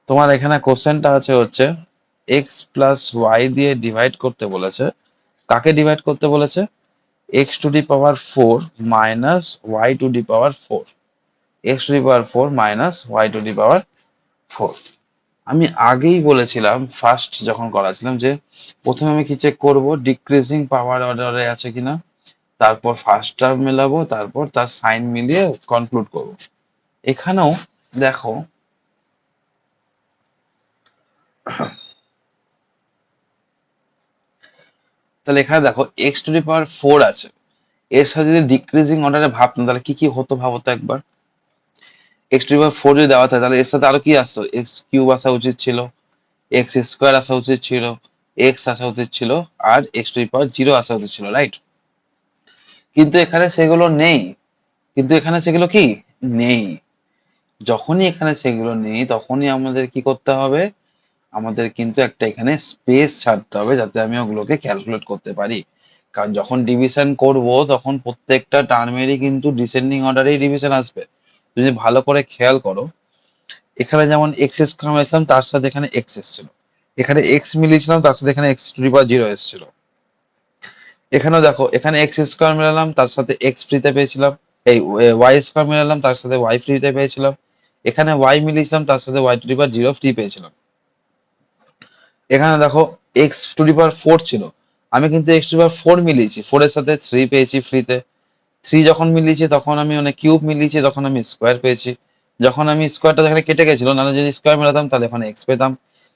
তোমার এখানে কোশ্চেনটা আছে হচ্ছে x + y দিয়ে ডিভাইড করতে বলেছে। কাকে ডিভাইড করতে বলেছে? x⁴ - y⁴, x⁴ - y⁴। আমি আগেই বলেছিলাম, ফার্স্ট যখন করাছিলাম, যে প্রথমে আমি কি চেক করব? ডিক্রিজিং পাওয়ার অর্ডারে আছে কিনা, তারপর ফার্স্ট টার্ম মেলাবো, তারপর তার সাইন মিলিয়ে কনক্লুড করব। এখানেও দেখো, তাহলে এখানে দেখো x⁴ আছে, এর সাথে যদি ডিক্রিজিং অর্ডারে ভাবতাম তাহলে কি কি হতো ভাবো তো একবার। x⁴ যদি দেওয়া থাকে, তাহলে এর সাথে আরো কি আসতো? x³ আসা উচিত ছিল, x² আসা উচিত ছিল, x আসা উচিত ছিল, আর x⁴ আসা উচিত ছিল, রাইট? কিন্তু এখানে সেগুলো নেই, কিন্তু এখানে সেগুলো কি নেই। যখনই এখানে সেগুলো নেই, তখনই আমাদের কি করতে হবে? আমাদের কিন্তু একটা এখানে স্পেস ছাড়তে হবে, যাতে আমি ওগুলোকে ক্যালকুলেট করতে পারি। কারণ যখন ডিভিশন করব, তখন প্রত্যেকটা টার্মেরই কিন্তু ডিসেন্ডিং অর্ডারেই ডিভিশন আসবে। যদি ভালো করে খেয়াল করো, এখানে যেমন x² মিলিয়েছিলাম, তার সাথে এখানে x এসেছিল, এখানে x মিলিয়েছিলাম, তার সাথে এখানে x⁴ এসেছিল। এখানেও দেখো, এখানে x² মেলালাম, তার সাথে x ফ্রিতে পেয়েছিলাম, এই y² মেলালাম, তার সাথে y ফ্রিতে পেয়েছিলাম। এখানে y মিলিয়েছিলাম, তার সাথে y⁴ ফ্রি পেয়েছিলাম। এখানে দেখো x⁴ ছিল, আমি কিন্তু x⁴ মিলিয়েছি, 4 এর সাথে 3 পেয়েছি ফ্রিতে। 3 যখন মিলিয়েছি, তখন আমি মানে কিউব মিলিয়েছি, তখন আমি স্কোয়ার পেয়েছি। যখন আমি স্কোয়ারটা এখানে কেটে গেছিল, নাহলে যদি স্কোয়ার মেলাতাম তাহলে এখানে x পেতাম।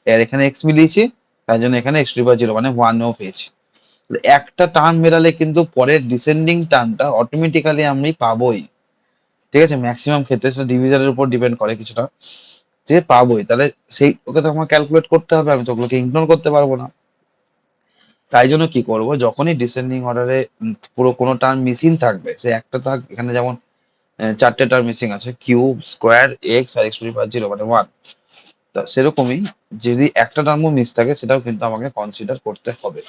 আর এখানে x মিলিয়েছি, তাই জন্য এখানে x⁴ মানে 1ও পেয়েছি। একটা টার্ম মেলালে কিন্তু পরের ডিসেন্ডিং টার্মটা অটোমেটিক্যালি আমি পাবোই, ঠিক আছে? ম্যাক্সিমাম ক্ষেত্রে সেটা ডিভিজনের উপর ডিপেন্ড করে কিছুটা, যে পাবোই। তাহলে সেই ওকে তো আমার ক্যালকুলেট করতে হবে, আমি তো ওগুলোকে ইগনোর করতে পারবো না। তাই জন্য কি করব, যখনই ডিসেন্ডিং অর্ডারে পুরো কোনো টার্ম মিসিং থাকবে, সে একটা থাক, এখানে যেমন 4টে টার্ম মিসিং আছে, কিউব, স্কোয়ার, এক্স আর x⁴ মানে 1, তা সেরকমই যদি একটা টার্মও মিস থাকে, সেটাও কিন্তু আমাকে কনসিডার করতে হবে।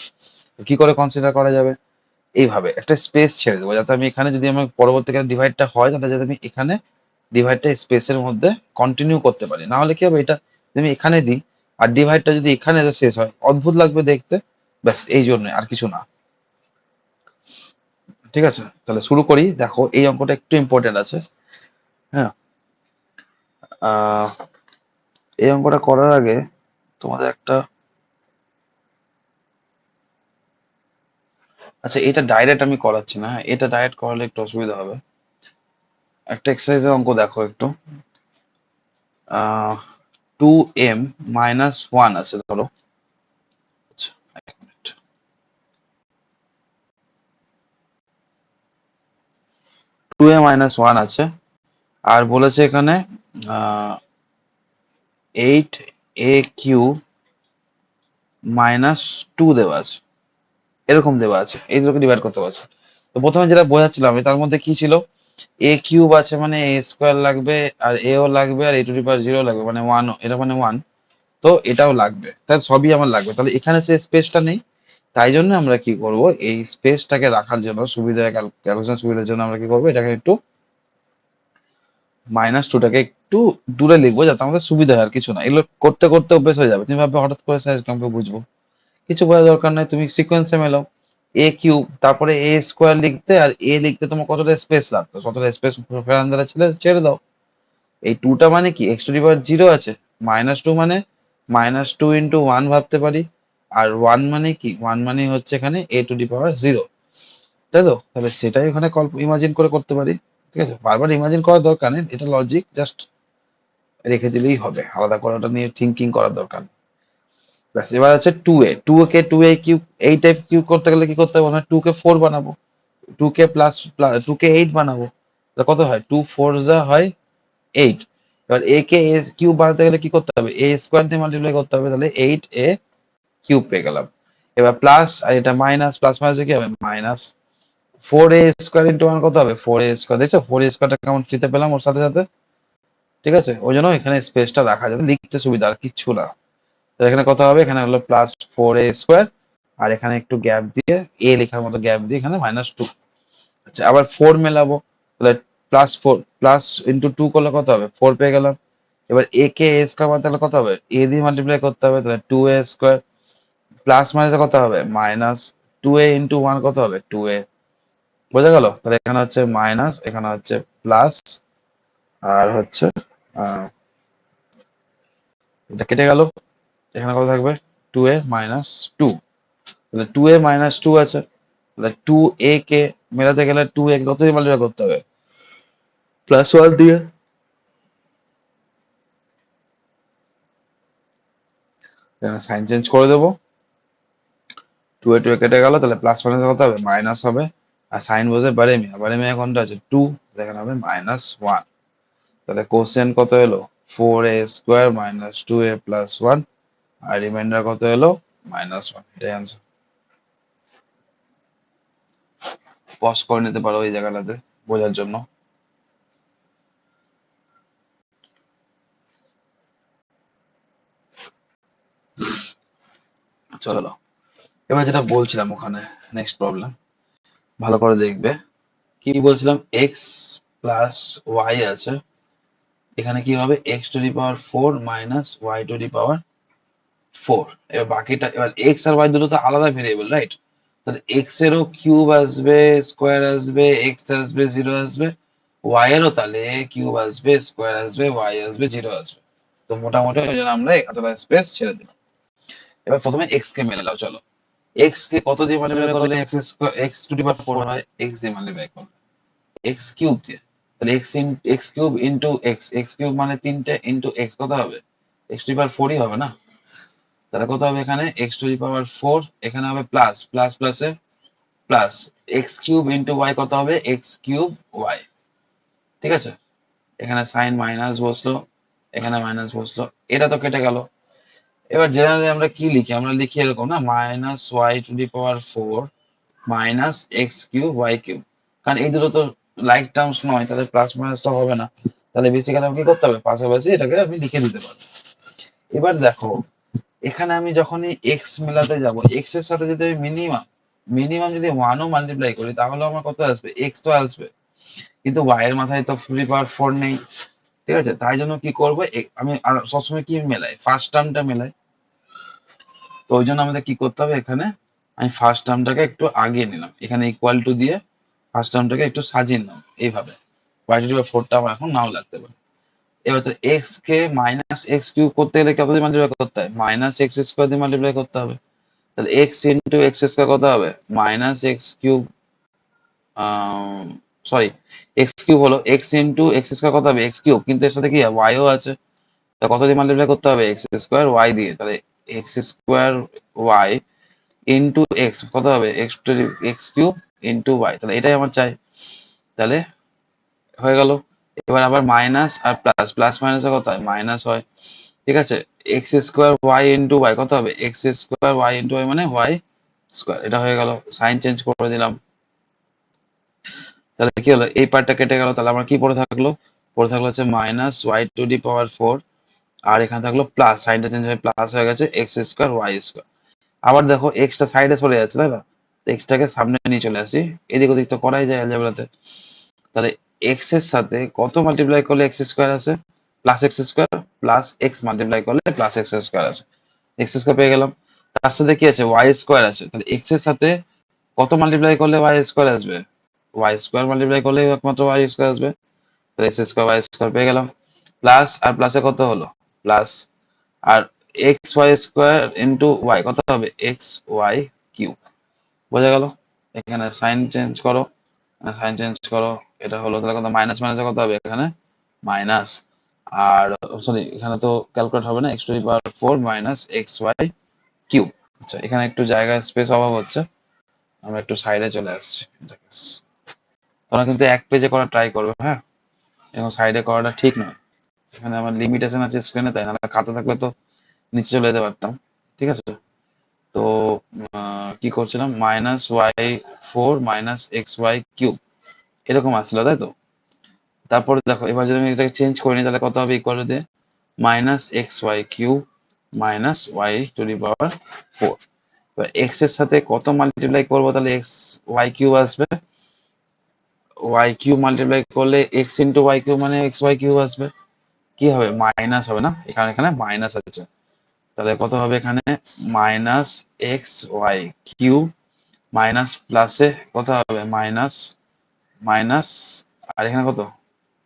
তো কি করে কনসিডার করা যাবে? এইভাবে একটা স্পেস ছেড়ে দেবো, যাতে আমি এখানে যদি আমার পরবর্তীকালে ডিভাইডটা হয়, তাহলে যাতে আমি এখানে ডিভাইডটা স্পেসের মধ্যে কন্টিনিউ করতে পারি। না হলে কি হবে, এটা যদি আমি এখানে দিই আর ডিভাইডটা যদি এখানে এসে শেষ হয়, অদ্ভুত লাগবে দেখতে। ব্যাস এই জন্য, আর কিছু না, ঠিক আছে? তাহলে শুরু করি। দেখো, এই অঙ্কটা একটু ইম্পর্টেন্ট আছে, হ্যাঁ। আহ এই অঙ্কটা করার আগে তোমাদের একটা, আচ্ছা এটা ডাইরেক্ট আমি করাচ্ছি না, হ্যাঁ, এটা ডাইরেক্ট করালে একটু অসুবিধা হবে। একটা এক্সারসাইজের অঙ্ক দেখো একটু। 2m মাইনাস 1 আছে ধরো। আচ্ছা, এক মিনিট। 2a মাইনাস 1 আছে আর বলেছে এখানে 8a কিউব মাইনাস 2 দেওয়া আছে, এরকম দেওয়া আছে, এই দুটোকে ডিভাইড করতে বলছে। তো প্রথমে যেটা বোঝাচ্ছিলাম তার মধ্যে কি ছিল, এ কিউব আছে মানে এ স্কোয়ার লাগবে, আর এও লাগবে, আর এ টু দি পাওয়ার 0 লাগবে মানে 1, এটা মানে 1, তো এটাও লাগবে, তাহলে সবই আমার লাগবে। তাহলে এখানে সে স্পেসটা নেই, তাই জন্য আমরা কি করব, এই স্পেসটাকে রাখার জন্য সুবিধা, ক্যালকুলেশন সুবিধার জন্য আমরা কি করবো, এটাকে একটু -2টাকে একটু দূরে লিখবো, যাতে আমাদের সুবিধা হয়, আর কিছু না। এগুলো করতে করতে অভ্যেস হয়ে যাবে। তুমি ভাববে হঠাৎ করে স্যার কেমন বুঝবো, কিছু বোঝার দরকার নাই, তুমি সিকোয়েন্সে মেলাও। এ কিউব তারপরে এ স্কোয়ার লিখতে, আর এ লিখতে তোমার কতটা স্পেস লাগতো, কতটা স্পেস ফেরান ছেড়ে ছেড়ে দাও। এই 2টা মানে কি, এক্স টু দি পাওয়ার 0 আছে, -2 মানে -2 ইন্টু 1 ভাবতে পারি, আর 1 মানে কি, 1 মানে হচ্ছে এখানে এ টু দি পাওয়ার 0, তাই তো? তাহলে সেটাই ওখানে ইমাজিন করে করতে পারি। ঠিক আছে, বারবার ইমাজিন করার দরকার নেই, এটা লজিক জাস্ট রেখে দিলেই হবে, আলাদা করে ওটা নিয়ে থিঙ্কিং করার দরকার নেই। ব্যাস, এবার আছে 2a, 2a কিউব, এই টাইপ কিউব করতে গেলে কি করতে হবে, আমরা 2 কে 4 বানাবো, 2 কে প্লাস 2 কে 8 বানাবো, তাহলে কত হয়, 2 4 যা হয় 8। এবার a কে a কিউব বানাতে গেলে কি করতে হবে, a স্কোয়ার দিয়ে মাল্টিপ্লাই করতে হবে, তাহলে 8a কিউব পেয়ে গেলাম। এবার প্লাস, আর এটা মাইনাস, প্লাস মাইনাসে কি হবে, মাইনাস 4a স্কোয়ার ইন্টু 1 কত হবে, 4a স্কোয়ার। দেখছো 4a স্কোয়ারটা কেমন ফ্রিতে পেলাম ওর সাথে সাথে। ঠিক আছে, ওই জন্য এখানে স্পেসটা রাখা যাতে লিখতে সুবিধা, আর কিচ্ছু না। তো এখানে কত হবে, এখানে হলো প্লাস 4a স্কোয়ার, আর এখানে একটু গ্যাপ দিয়ে এ লেখার মতো গ্যাপ দিয়ে এখানে -2। আচ্ছা, আবার 4 মেলাবো, তাহলে +4 প্লাস ইন্টু 2 করলে কত হবে, 4 পেয়ে গেলাম। এবার এ কে এ স্কোয়ার বানাতে হলে কত হবে, এ দিয়ে মাল্টিপ্লাই করতে হবে, তাহলে 2a স্কোয়ার, প্লাস মাইনাসে কত হবে, -2a ইন্টু 1 কত হবে, 2a। বোঝা গেল? তাহলে এখানে হচ্ছে মাইনাস, এখানে হচ্ছে প্লাস, আর হচ্ছে এটা কেটে গেল, এখানে কত থাকবে, 2a মাইনাস 2। তাহলে 2a মাইনাস 2 আছে, তাহলে 2a কে মেলাতে গেলে 2a কে কত দিয়ে মাল্টিপ্লাই করতে হবে, +1 দিয়ে। এখানে সাইন চেঞ্জ করে দেবো, 2a 2a কেটে গেল, তাহলে প্লাস মাইনাস কত হবে, মাইনাস হবে, আর সাইন বসে বারেমিয়া, বারেমিয়া কোনটা আছে 2, এখানে হবে -1। তাহলে কোশ্চেন কত এলো, 4a square minus 2a plus 1, আর রিমাইন্ডার কত এলো, -1। এটাই আনসার। পজ করে নিতে পারো এই জায়গাটাতে বোঝার জন্য। চলো, এবার যেটা বলছিলাম ওখানে, নেক্সট প্রবলেম ভালো করে দেখবে। কি বলছিলাম, এক্স প্লাস ওয়াই আছে, এখানে কি হবে, x to the power 4 minus y to the power 4। এবার বাকিটা, এবার এক্স আর ওয়াই দুটো তো আলাদা ভেরিয়েবল, রাইট? তাহলে এক্স এরও কিউব আসবে, স্কোয়ার আসবে, এক্স আসবে, 0 আসবে, ওয়াই এরও তাহলে কিউব আসবে, স্কোয়ার আসবে, ওয়াই আসবে, 0 আসবে। তো মোটামুটি ওই জন্য আমরা এতটা স্পেস ছেড়ে দিলাম। এবার প্রথমে এক্স কে মেনে নাও, চলো। এক্স কে কত দিয়ে মাল্টিপ্লাই করলে x square, x to the power 4 হয়, এক্স দিয়ে মাল্টিপ্লাই করলে এক্স কিউব দিয়ে, তাহলে x cube into x, x cube মানে 3টে ইন্টু এক্স কত হবে, এক্স টু দি পাওয়ার 4ই হবে না। তাহলে কত হবে, এখানে এক্স টু দি পাওয়ার 4, এখানে হবে প্লাস, প্লাস প্লাসে plus, x cube into y কত হবে, এক্স কিউব ওয়াই। ঠিক আছে, এখানে সাইন মাইনাস বসলো, এখানে মাইনাস বসলো, এটা তো কেটে গেল। এবার জেনারেলি আমরা কি লিখি, আমরা লিখি এরকম না, minus y to the power 4 minus x cube y cube, কারণ এই দুটো তো লাইক টার্মস নয়, তাহলে প্লাস মাইনাস তো হবে না। তাহলে বেসিক্যালি আমাকে কি করতে হবে, পাশাপাশি এটাকে আমি লিখে দিতে পারবো। এবার দেখো, এখানে আমি যখনই এক্স মেলাতে যাব, এক্স এর সাথে যদি আমি মিনিমাম মিনিমাম যদি 1ও মাল্টিপ্লাই করি, তাহলে আমার কত আসবে, এক্স তো আসবে, কিন্তু ওয়াই এর মাথায় তো 4 নেই। ঠিক আছে, তাই জন্য কি করবো, আমি আর সবসময় কি মেলাই, ফার্স্ট টার্মটা মেলাই। তো ওই জন্য আমাদের কি করতে হবে, এখানে আমি ফার্স্ট টার্মটাকে একটু আগিয়ে নিলাম, এখানে ইকুয়াল টু দিয়ে ফার্স্ট টার্মটাকে একটু সাজিয়ে নিলাম এইভাবে। ওয়াই টু দি পাওয়ার 4টা আমার এখন নাও লাগতে পারে। এবার তো এক্স কে মাইনাস এক্স কিউব করতে গেলে কত দিয়ে মাল্টিপ্লাই করতে হয়, মাইনাস এক্স স্কোয়ার দিয়ে মাল্টিপ্লাই করতে হবে। তাহলে এক্স ইন্টু এক্স স্কোয়ার কত হবে, minus x cube sorry x cube হলো, এক্স ইন্টু এক্স স্কোয়ার কত হবে এক্স কিউব, কিন্তু এর সাথে কি ওয়াইও আছে, তা কত দিয়ে মাল্টিপ্লাই করতে হবে এক্স স্কোয়ার ওয়াই দিয়ে, তাহলে x square y into x কত হবে x x cube into y, তাহলে এটাই আমার চাই। তাহলে হয়ে গেল। এবার আবার মাইনাস আর প্লাস, প্লাস মাইনাসে কত হয় মাইনাস হয়, ঠিক আছে। X square y into y কত হবে x square y into y মানে ওয়াই স্কোয়ার, এটা হয়ে গেল। সাইন চেঞ্জ করে দিলাম, তাহলে কি হলো এই পার্টটা কেটে গেল, তাহলে আমার কি পড়ে থাকলো, পড়ে থাকলো হচ্ছে minus y to the power four, আর এখানে থাকলো প্লাস, সাইনটা চেঞ্জ হয়ে প্লাস হয়ে গেছে এক্স স্কোয়ার ওয়াই স্কোয়ার। আবার দেখো এক্সটা সাইডে চলে যাচ্ছে তাই না, এক্সটাকে সামনে নিয়ে চলে আসি, এদিক ওদিক তো করাই যায় অ্যালজেব্রাতে। তাহলে এক্স এর সাথে কত মাল্টিপ্লাই করলে এক্স স্কোয়ার আছে plus x square, plus x multiply করলে প্লাস এক্স স্কোয়ার আছে, এক্স স্কোয়ার পেয়ে গেলাম। তার সাথে কি আছে ওয়াই স্কোয়ার আছে, তাহলে এক্স এর সাথে কত মাল্টিপ্লাই করলে ওয়াই স্কোয়ার আসবে, ওয়াই স্কোয়ার মাল্টিপ্লাই করলে একমাত্র ওয়াই স্কোয়ার আসবে, তাহলে এক্স স্কোয়ার ওয়াই স্কোয়ার পেয়ে গেলাম। প্লাস আর প্লাসে কত হলো প্লাস, আর x y square into y কত হবে এক্স ওয়াই কিউব, বোঝা গেল। এখানে সাইন চেঞ্জ করো, সাইন চেঞ্জ করো, এটা হলো তাহলে কত মাইনাস মাইনাসে কত হবে এখানে মাইনাস, আর সরি এখানে তো ক্যালকুলেট হবে না, x to the power four minus x y cube. আচ্ছা এখানে একটু জায়গা স্পেস অভাব হচ্ছে, আমরা একটু সাইডে চলে আসছি। তোমরা কিন্তু এক পেজে করা ট্রাই করবে, হ্যাঁ, এবং সাইডে করাটা ঠিক নয়, এখানে আমার লিমিটেশন আছে স্ক্রিনে, তাই না খাতা থাকলে তো নিচে চলে যেতে পারতাম, ঠিক আছে। তো কি করছিলাম minus y four minus x y cube এরকম আসছিল তাই তো। তারপরে দেখো এবার যদি আমি এটাকে চেঞ্জ করি তাহলে কত হবে equal to minus x y cube minus y to the power four. এবার এক্স এর সাথে কত মাল্টিপ্লাই করবো তাহলে এক্স ওয়াই কিউব আসবে, ওয়াই কিউব মাল্টিপ্লাই করলে এক্স ইন্টু ওয়াই কিউব মানে এক্স ওয়াই কিউব আসবে, কি হবে মাইনাস হবে না, এখানে এখানে মাইনাস আছে, তাহলে কত হবে এখানে minus x y cube minus প্লাসে কত হবে মাইনাস মাইনাস, আর এখানে কত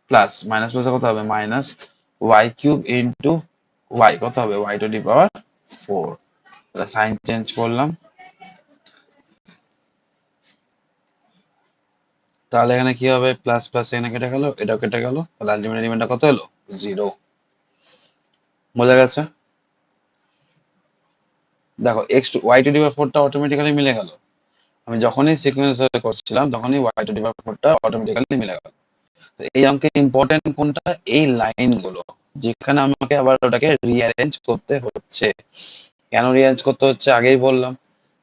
প্লাস, মাইনাস প্লাসে কত হবে minus y cube into y কত হবে y to the power four, তাহলে সাইন চেঞ্জ করলাম, তাহলে এখানে কি হবে প্লাস প্লাস এখানে কেটে গেল এটাও কেটে গেল, তাহলে আলটিমেট এলিমেন্টটা কত হলো জিরো, বোঝা গেছে। দেখো x y to the power ফোরটা অটোমেটিক্যালি মিলে গেল, আমি যখনই সিকোয়েন্স করছিলাম তখনই ওয়াই টু দি পাওয়ার ফোরটা অটোমেটিক্যালি মিলে গেল। তো এই অঙ্কে ইম্পর্টেন্ট কোনটা এই লাইনগুলো, যেখানে আমাকে আবার ওটাকে রিঅ্যারেঞ্জ করতে হচ্ছে। কেন রিঅ্যারেঞ্জ করতে হচ্ছে আগেই বললাম,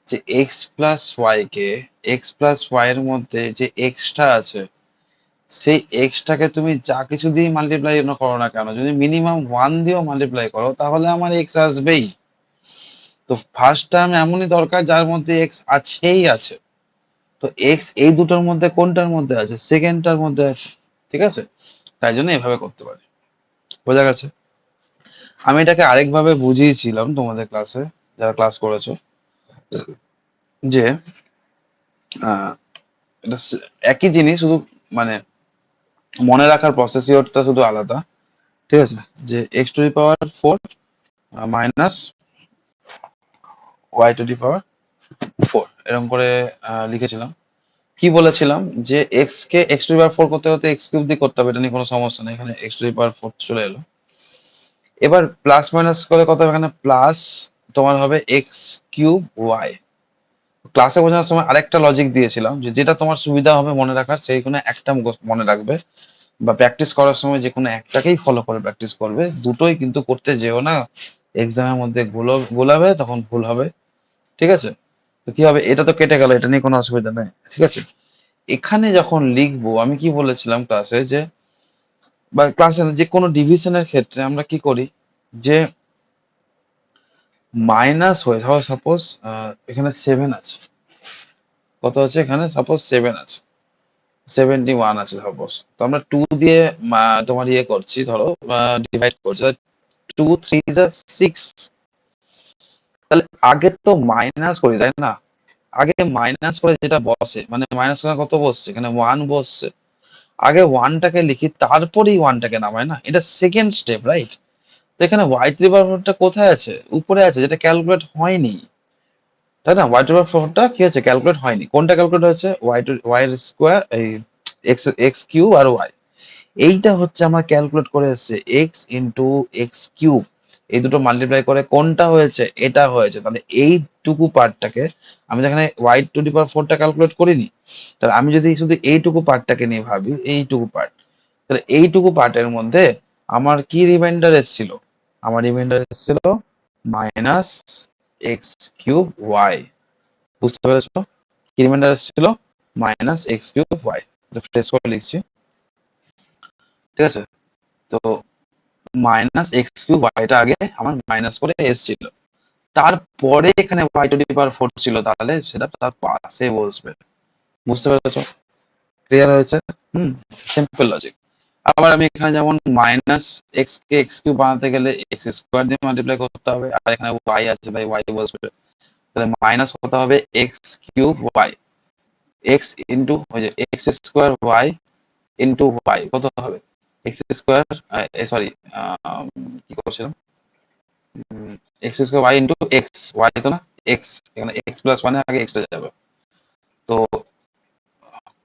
যে এক্স প্লাস ওয়াই কে এক্স প্লাস ওয়াই এর মধ্যে যে এক্সটা আছে সেই এক্সটাকে তুমি যা কিছু দিয়ে মাল্টিপ্লাই করো না কেন, যদি মিনিমাম ওয়ান দিয়েও মাল্টিপ্লাই করো তাহলে আমার এক্স আসবেই। তো ফার্স্ট টার্ম এমনই দরকার যার মধ্যে এক্স আছেই আছে, তো এক্স এই দুটোর মধ্যে কোনটার মধ্যে আছে সেকেন্ডটার মধ্যে আছে, ঠিক আছে, তাই জন্য এভাবে করতে পারি, বোঝা গেছে। আমি এটাকে আরেকভাবে বুঝিয়েছিলাম তোমাদের ক্লাসে যারা ক্লাস করেছো, যে এটা একই জিনিস শুধু মানে মনে রাখার প্রসেসিওরটা শুধু আলাদা, ঠিক আছে, যে x to the power four minus y to the power four এরকম করে লিখেছিলাম। কি বলেছিলাম যে এক্স কে x to the power four করতে করতে এক্স কিউব দিয়ে করতে হবে, এটা নিয়ে কোনো সমস্যা নেই, এখানে x to the power four চলে এলো। এবার প্লাস মাইনাস করে কত হবে এখানে প্লাস তোমার হবে এক্স কিউব ওয়াই। ক্লাসে বোঝানোর সময় আরেকটা লজিক দিয়েছিলাম যে যেটা তোমার সুবিধা হবে মনে রাখার সেই কোনো একটা মনে রাখবে, বা প্র্যাকটিস করার সময় যে কোনো একটাকেই ফলো করে প্র্যাকটিস করবে, দুটোই কিন্তু করতে যেও না, এক্সামের মধ্যে গোলাবে তখন ভুল হবে, ঠিক আছে। তো কি হবে এটা তো কেটে গেল, এটা নিয়ে কোনো অসুবিধা নেই, ঠিক আছে। এখানে যখন লিখবো আমি কি বলেছিলাম ক্লাসে, যে বা ক্লাসে যে কোনো ডিভিশনের ক্ষেত্রে আমরা কি করি, যে মাইনাস হয়ে ধরো সাপোজ এখানে সেভেন আছে, কত আছে এখানে সাপোজ সেভেন আছে, 71 আছে সাপোজ, তো আমরা টু দিয়ে তোমার ইয়ে করছি ধরো ডিভাইড করছি, টু থ্রি যা সিক্স, তাহলে আগে তো মাইনাস করি তাই না, আগে মাইনাস করে যেটা বসে মানে মাইনাস করে কত বসছে এখানে ওয়ান বসছে, আগে ওয়ানটাকে লিখি তারপরেই ওয়ানটাকে নামাই না, এটা সেকেন্ড স্টেপ রাইট। তো এখানে ওয়াই টু দি পাওয়ার ফোরটা কোথায় আছে উপরে আছে, যেটা ক্যালকুলেট হয়নি, তাই না, ওয়াই টু দি পাওয়ার ফোরটা কি আছে ক্যালকুলেট হয়নি, কোনটা ক্যালকুলেট হয়েছে ওয়াই টু ওয়াই স্কোয়ার এই এক্স এক্স কিউব আর ওয়াই, এইটা হচ্ছে আমার ক্যালকুলেট করে এসছে এক্স ইন্টু এক্স কিউব, এই দুটো মাল্টিপ্লাই করে কোনটা হয়েছে, এটা হয়েছে। তাহলে এইটুকু পার্টটাকে আমি যেখানে ওয়াই টু দি পাওয়ার ফোরটা ক্যালকুলেট করিনি, তাহলে আমি যদি শুধু এইটুকু পার্টটাকে নিয়ে ভাবি, এইটুকু পার্ট, তাহলে এইটুকু পার্টের মধ্যে আমার কি রিমাইন্ডার এসেছিল, আমার রিমাইন্ডার এসেছিল মাইনাস এক্স কিউব ওয়াই। বুঝতে পেরেছো? কি রিমাইন্ডার এসেছিল? Minus x cube y. Fresh করে লিখছি, ঠিক আছে? তো মাইনাস এক্স কিউব ওয়াইটা আগে আমার মাইনাস করে এসেছিল, তারপরে এখানে y to the power four ছিল, তাহলে সেটা তার পাশে বসবে। বুঝতে পেরেছো? ক্লিয়ার হয়েছে? হুম, সিম্পল লজিক। আবার আমি এখানে যেমন মাইনাস এক্স কে এক্স কিউব বানাতে গেলে এক্স স্কোয়ার দিয়ে মাল্টিপ্লাই করতে হবে, আর এখানে ওয়াই আছে তাই ওয়াই বসবে, তাহলে মাইনাস কত হবে, x cube y, x into ওই যে x square y into y কত হবে, এক্স স্কোয়ার, সরি কি করছিলাম, x square y into x, y তো না, এক্স, এখানে এক্স প্লাস ওয়ানে আগে এক্সটা যাবে, তো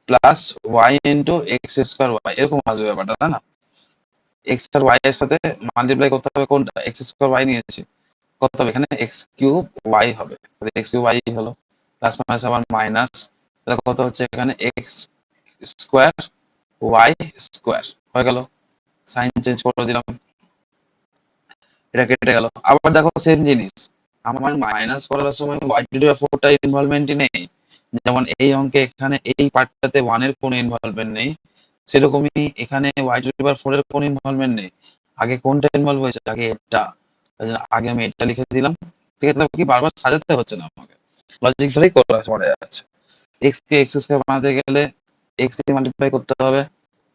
plus y into x square y, এরকম আসবে ব্যাপারটা, তাই না? এক্স আর ওয়াই এর সাথে মাল্টিপ্লাই করতে হবে কোনটা, এক্স স্কোয়ার ওয়াই নিয়েছি, কত হবে এখানে, এক্স কিউব ওয়াই হবে, এক্স কিউব ওয়াই হলো, প্লাস মাইনাস আবার মাইনাস, তাহলে কত হচ্ছে এখানে এক্স স্কোয়ার ওয়াই স্কোয়ার হয়ে গেল, সাইন চেঞ্জ করে দিলাম, এটা কেটে গেল। আবার দেখো সেম জিনিস, আমার মাইনাস করার সময় ওয়াই টু দি পাওয়ার ফোরটা ইনভলভমেন্টই নেই, যেমন এই অঙ্কে এখানে এই পার্টটাতে ওয়ান এর কোনো ইনভলভমেন্ট নেই, সেরকমই এখানে y to the power four এর কোনো ইনভলভমেন্ট নেই। আগে কোনটা ইনভলভ হয়েছে, আগে এটা, তাই জন্য আগে আমি এটা লিখে দিলাম, ঠিক আছে? কি বারবার সাজাতে হচ্ছে না আমাকে, লজিক ধরেই করা পড়ে যাচ্ছে। এক্স কে এক্স স্কোয়ার বানাতে গেলে এক্স দিয়ে মাল্টিপ্লাই করতে হবে,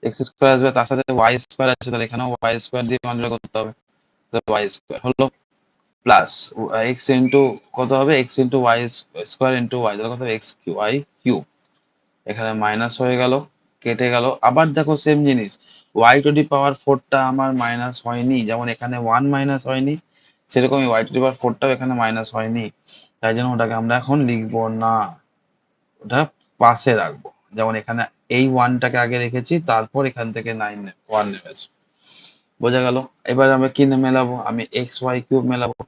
এক্স স্কোয়ার আসবে, তার সাথে ওয়াই স্কোয়ার আছে, তাহলে এখানেও ওয়াই স্কোয়ার দিয়ে মাল্টিপ্লাই করতে হবে, ওয়াই স্কোয়ার হলো, প্লাস এক্স ইন্টু কত হবে, x into y square into y, তাহলে কত এক্স ওয়াই কিউব, এখানে মাইনাস হয়ে গেল, কেটে গেল। আবার দেখো সেম জিনিস, ওয়াই টু দি পাওয়ার ফোরটা আমার মাইনাস হয়নি, যেমন এখানে ওয়ান মাইনাস হয়নি, সেরকমই ওয়াই টু দি পাওয়ার ফোরটাও এখানে মাইনাস হয়নি, তাই জন্য ওটাকে আমরা এখন লিখবো না, ওটা পাশে রাখবো। যেমন এখানে এই ওয়ানটাকে আগে রেখেছি, তারপর এখান থেকে নাইন ওয়ান নেমেছি, বোঝা গেল? এবার আমরা কি মেলাবো, আমি এক্স ওয়াই কিউব মেলাবো,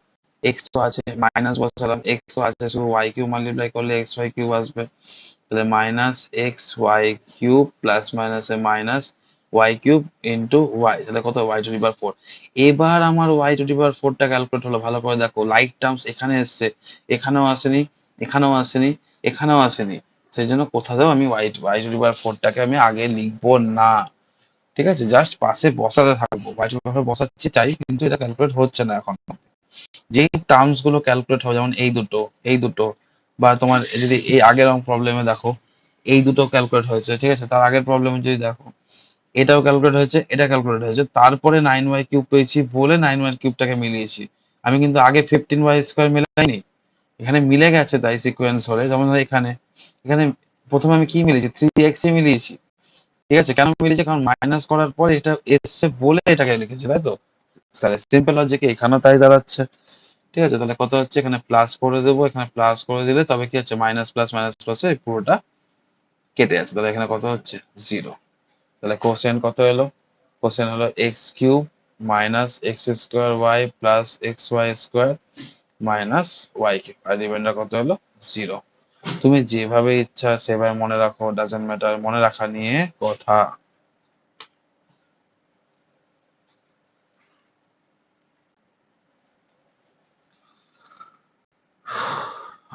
এক্স তো আছে, মাইনাস বসালাম, এক্স তো আছে, শুধু ওয়াই কিউব মাল্টিপ্লাই করলে এক্স ওয়াই কিউব আসবে, তাহলে minus x y cube plus মাইনাসে minus y cube into y, তাহলে কত, y to the power four. এবার আমার ওয়াই টু দি পাওয়ার ফোরটা ক্যালকুলেট হলো, ভালো করে দেখো, লাইক টার্মস এখানে এসছে, এখানেও আসেনি, এখানেও আসেনি, এখানেও আসেনি, সেই জন্য কোথাও আমি ওয়াই ওয়াই টু দি পাওয়ার ফোরটাকে আমি আগে লিখবো না, ঠিক আছে? জাস্ট পাশে বসাতে থাকবো, ওয়াই টু দি পাওয়ার বসাচ্ছি চাই, কিন্তু এটা ক্যালকুলেট হচ্ছে না এখন। যেই টার্মস গুলো ক্যালকুলেট হবে, যেমন এই দুটো, বা তোমার যদি এই আগের প্রবলেমে দেখো এই দুটো ক্যালকুলেট হয়েছে, ঠিক আছে? তার আগের প্রবলেমে যদি দেখো এটাও ক্যালকুলেট হয়েছে, এটা ক্যালকুলেট হয়েছে, তারপরে নাইন ওয়াই কিউব পেয়েছি বলে নাইন ওয়াই কিউবটাকে মিলিয়েছি, আমি কিন্তু আগে ফিফটিন ওয়াই স্কোয়ার মিলাইনি, এখানে মিলে গেছে তাই সিকোয়েন্স ধরে, যেমন ধরো এখানে, এখানে প্রথমে আমি কি মিলিয়েছি, থ্রি এক্স এ মিলিয়েছি, ঠিক আছে? কেন মিলিয়েছি, কারণ মাইনাস করার পরে এটা এসছে বলে এটাকে লিখেছি, তাই তো? তাহলে সিম্পল লজিকে এখানেও তাই দাঁড়াচ্ছে, ঠিক আছে? তাহলে কত হচ্ছে, এখানে প্লাস করে দেবো, এখানে প্লাস করে দিলে তবে কি হচ্ছে, মাইনাস প্লাস মাইনাস প্লাসে পুরোটা কেটে আছে, তাহলে এখানে কত হচ্ছে, জিরো। তাহলে কোশ্চেন কত এলো, কোশ্চেন হলো x cube minus x square y plus x y square minus y cube, আর রিমাইন্ডার কত হলো, জিরো। তুমি যেভাবে ইচ্ছা সেভাবে মনে রাখো, ডাজেন্ট ম্যাটার, মনে রাখা নিয়ে কথা।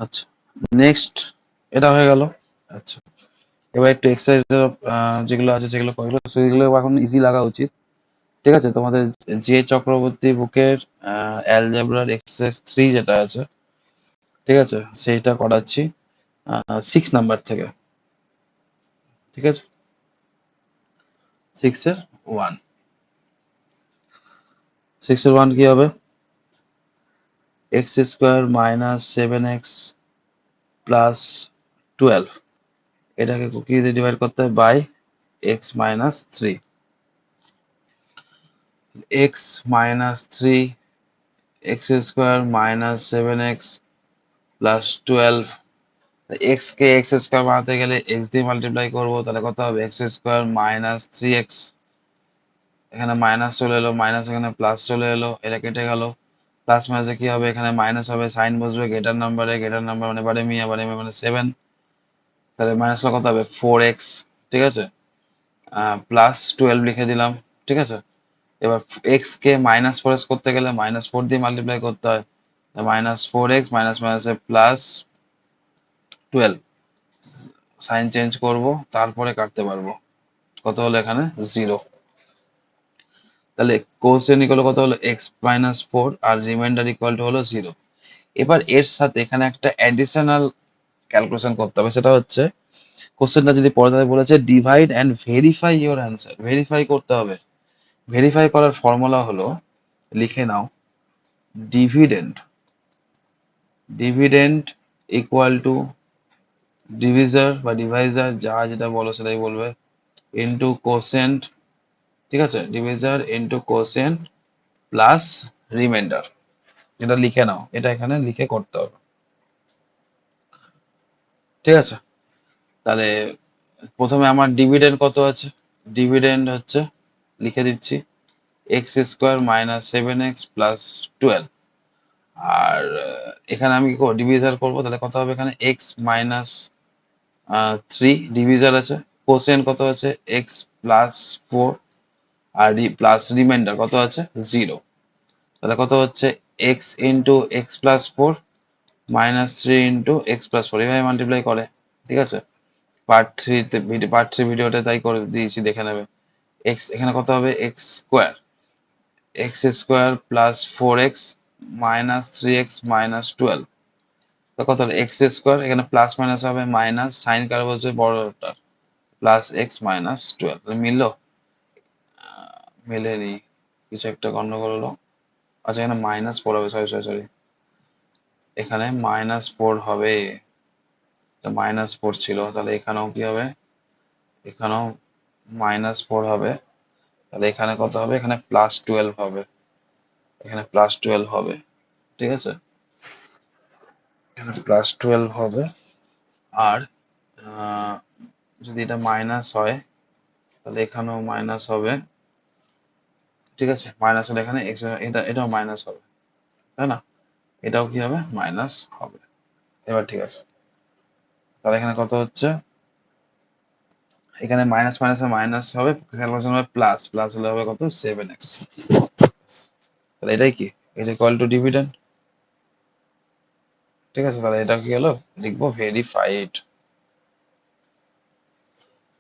আচ্ছা, নেক্সট, এটা হয়ে গেল। আচ্ছা, এবার একটু এক্সারসাইজ যেগুলো আছে সেগুলো কয়েকগুলো, সেগুলো এখন ইজি লাগা উচিত, ঠিক আছে? তোমাদের যে চক্রবর্তী বুকের অ্যালজেব্রার এক্সারসাইজ 3 যেটা আছে, ঠিক আছে, সেইটা করাচ্ছি 6 নাম্বার থেকে, ঠিক আছে? 6 এর 1, 6 এর 1 কি হবে, x square minus 7x plus 12, এটাকে কি দিয়ে ডিভাইড করতে হবে, by x minus 3, x minus 3, x square minus 7x plus 12 x কে এক্স স্কোয়ার বানাতে গেলে এক্স দিয়ে মাল্টিপ্লাই করবো, তাহলে কত হবে এক্স স্কোয়ার মাইনাস 3x, এখানে মাইনাস চলে এলো, মাইনাস এখানে প্লাস চলে এলো, এটা কেটে গেল। প্লাস মাইনাসে কি হবে, এখানে মাইনাস হবে, সাইন বসবে গ্রেটার নাম্বারে, গ্রেটার নাম্বার মানে বারে মি, আবার এম মানে 7, তাহলে মাইনাস কত হবে 4x, ঠিক আছে, প্লাস 12 লিখে দিলাম, ঠিক আছে। এবার এক্স কে মাইনাস 4x করতে গেলে -4 দিয়ে মাল্টিপ্লাই করতে হয়, -4x মাইনাস মাইনাসে প্লাস 12, সাইন চেঞ্জ করব, তারপরে কাটতে পারবো, কত হলো এখানে 0। তাহলে কোসেন ইকুয়াল কত হলো x-4 R reminder equal to হলো 0। এবার এর সাথে এখানে একটা অ্যাডিশনাল ক্যালকুলেশন করতে হবে, সেটা হচ্ছে কোশ্চেনটা যদি পড়াতে বলেছে divide and verify your answer, verify করতে হবে। ভেরিফাই করার ফর্মুলা হলো, লিখে নাও, ডিভিডেন্ড, ডিভিডেন্ড ইকুয়াল টু ডিভিজার বা ডিভাইজার, যা যেটা বলো সেটাই বলবে, ইনটু কোসেন্ট, ঠিক আছে, ডিভিজার ইনটু কোসেন্ট প্লাস রিমাইন্ডার। এটা লিখে নাও, এটা এখানে লিখে করতে হবে, ঠিক আছে। তাহলে প্রথমে আমার ডিভিডেন্ড কত আছে, ডিভিডেন্ড হচ্ছে, লিখে দিচ্ছি, x square minus 7x plus 12, আর এখানে আমি কি ডিভিজার করবো, তাহলে কত হবে এখানে এক্স মাইনাস 3 ডিভিজার আছে, কোসেন্ট কত আছে এক্স প্লাস 4, আর প্লাস রিমাইন্ডার কত আছে 0, তাহলে কত হচ্ছে x into x plus 4 -3 into x plus 4, এইভাবে মাল্টিপ্লাই করে, ঠিক আছে। পার্ট 3 ভিডিওতে তাই করে দিয়েছি, দেখে নেবে। এক্স এখানে কত হবে x square plus 4x minus 3x minus 12, তো কত হলো এক্স স্কোয়ার, এখানে প্লাস মাইনাস হবে, মাইনাস সাইন কার বলছে বড়টা, প্লাস এক্স মাইনাস 12, মিললো, মেলেনি, কিছু একটা গন্ডগোল হলো। আচ্ছা এখানে -4 হবে, সরি সরি সরি, এখানে -4 হবে, -4 ছিল, তাহলে এখানেও কি হবে, এখানেও -4 হবে, তাহলে এখানে কত হবে, এখানে +12 হবে, এখানে +12 হবে, ঠিক আছে, এখানে +12 হবে। আর যদি এটা মাইনাস হয়, তাহলে এখানেও মাইনাস হবে, ঠিক আছে, মাইনাস হলে এখানে এটাও মাইনাস হবে, তাই না, এটাও কি হবে মাইনাস হবে। এবার ঠিক আছে, তাহলে এখানে কত হচ্ছে, এখানে মাইনাস মাইনাসে মাইনাস হবে, ক্যালকুলেশন হবে প্লাস, প্লাস হলে হবে কত 7x, তাহলে এটাই কি, এটা ইকুয়াল টু ডিভিডেন্ড, ঠিক আছে। তাহলে এটা কি হলো, লিখবো ভেরিফাইড,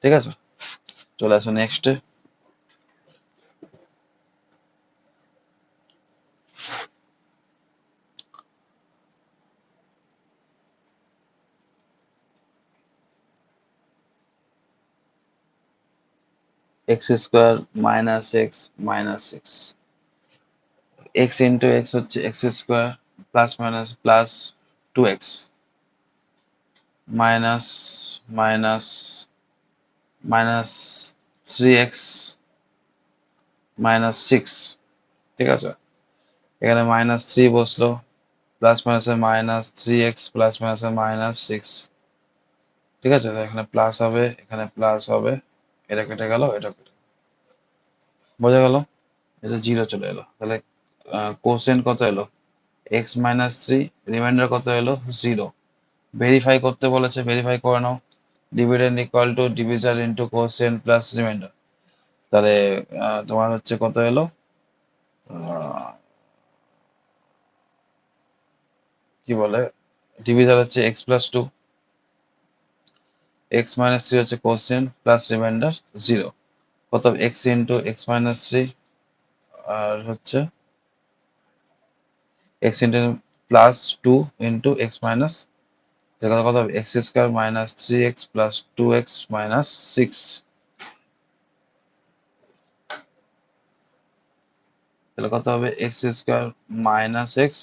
ঠিক আছে। চলে আসো next, x square minus x minus 6, x into x হচ্ছে x square plus minus plus 2x minus minus minus 3x minus 6, ঠিক আছে। এখানে -3 বসলো, প্লাস মাইনাসে -3x প্লাস মাইনাসে -6, ঠিক আছে, তো এখানে প্লাস হবে, এখানে প্লাস হবে, এটা কেটে গেল, এটা কেটে, বোঝা গেল, এটা 0 চলে এলো, তাহলে কোসেন্ট কত এলো x-3, রিমাইন্ডার কত এলো 0। ভেরিফাই করতে বলেছে, ভেরিফাই করে নাও, dividend equal to divisor into quotient plus remainder, তাহলে তোমার হচ্ছে কত এলো, কি বলে, ডিভিজার হচ্ছে x+2, x-3 হচ্ছে কোসেন্ট প্লাস রিমাইন্ডার 0, কত x ইন্টু x-3, আর হচ্ছে x into plus 2 into x minus, সেখানে কত হবে x square minus 3x plus 2x minus 6, তাহলে কত হবে x square minus x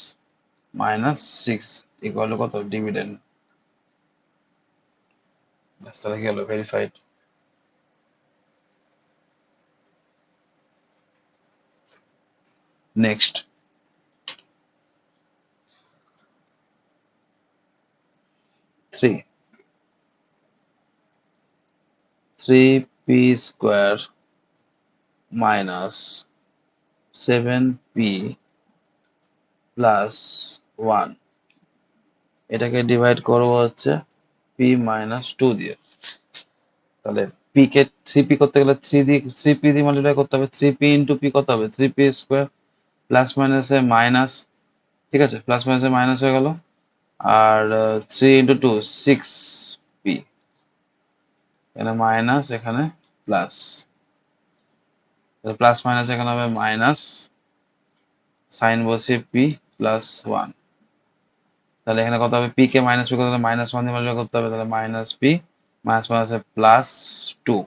minus 6 equal to কত ডিভিডেন্ড, তাহলে কি হলো verified. Next 3, 3p square minus 7p plus 1, এটাকে ডিভাইড করবো হচ্ছে p মাইনাস 2 দিয়ে। তাহলে p কে 3p করতে গেলে 3p দিয়ে মাল্টিপ্লাই করতে হবে। 3p ইন্টু p কত হবে? 3p স্কোয়ার প্লাস মাইনাসে মাইনাস, ঠিক আছে, প্লাস মাইনাসে মাইনাস হয়ে গেল। আর 3 ইন্টু 2 6p, এখানে মাইনাস এখানে প্লাস, প্লাস মাইনাস এখানে হবে মাইনাস, সাইন বসিয়ে p প্লাস 1। তাহলে এখানে কত হবে? p কে মাইনাস p করতে হলে মাইনাস 1 দিয়ে মাল্টিপ্লাই করতে হবে, তাহলে মাইনাস p মাইনাস মাইনাসে প্লাস 2,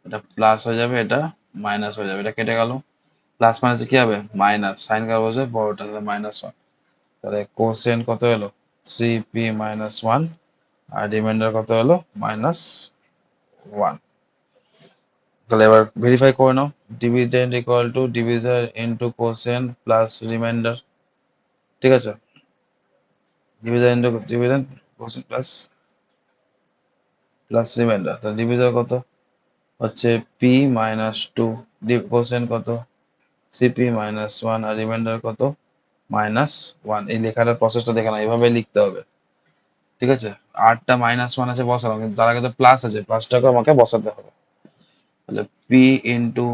এটা প্লাস হয়ে যাবে, এটা মাইনাস হয়ে যাবে, এটা কেটে গেল। প্লাস মাইনাসে কি হবে? মাইনাস, সাইন কার বসবে বড়টা, তাহলে মাইনাস 1। তাহলে কোসেন কত হলো? 3p মাইনাস 1, আর রিমাইন্ডার কত হলো? মাইনাস 1। তাহলে এবার ভেরিফাই করে নাও। Dividend equal to divisor into quotient plus remainder, ঠিক আছে, divisor into dividend quotient plus remainder. তাহলে ডিভিজার কত হচ্ছে p মাইনাস 2, কোসেন কত? 3p মাইনাস 1, আর রিমাইন্ডার কত? মাইনাস 1। এই লেখাটার প্রসেসটা দেখে না, এইভাবে লিখতে হবে, ঠিক আছে। আরটা মাইনাস 1 আছে বসালাম, কিন্তু তার আগে তো প্লাস আছে, প্লাসটাকে আমাকে বসাতে হবে। তাহলে p into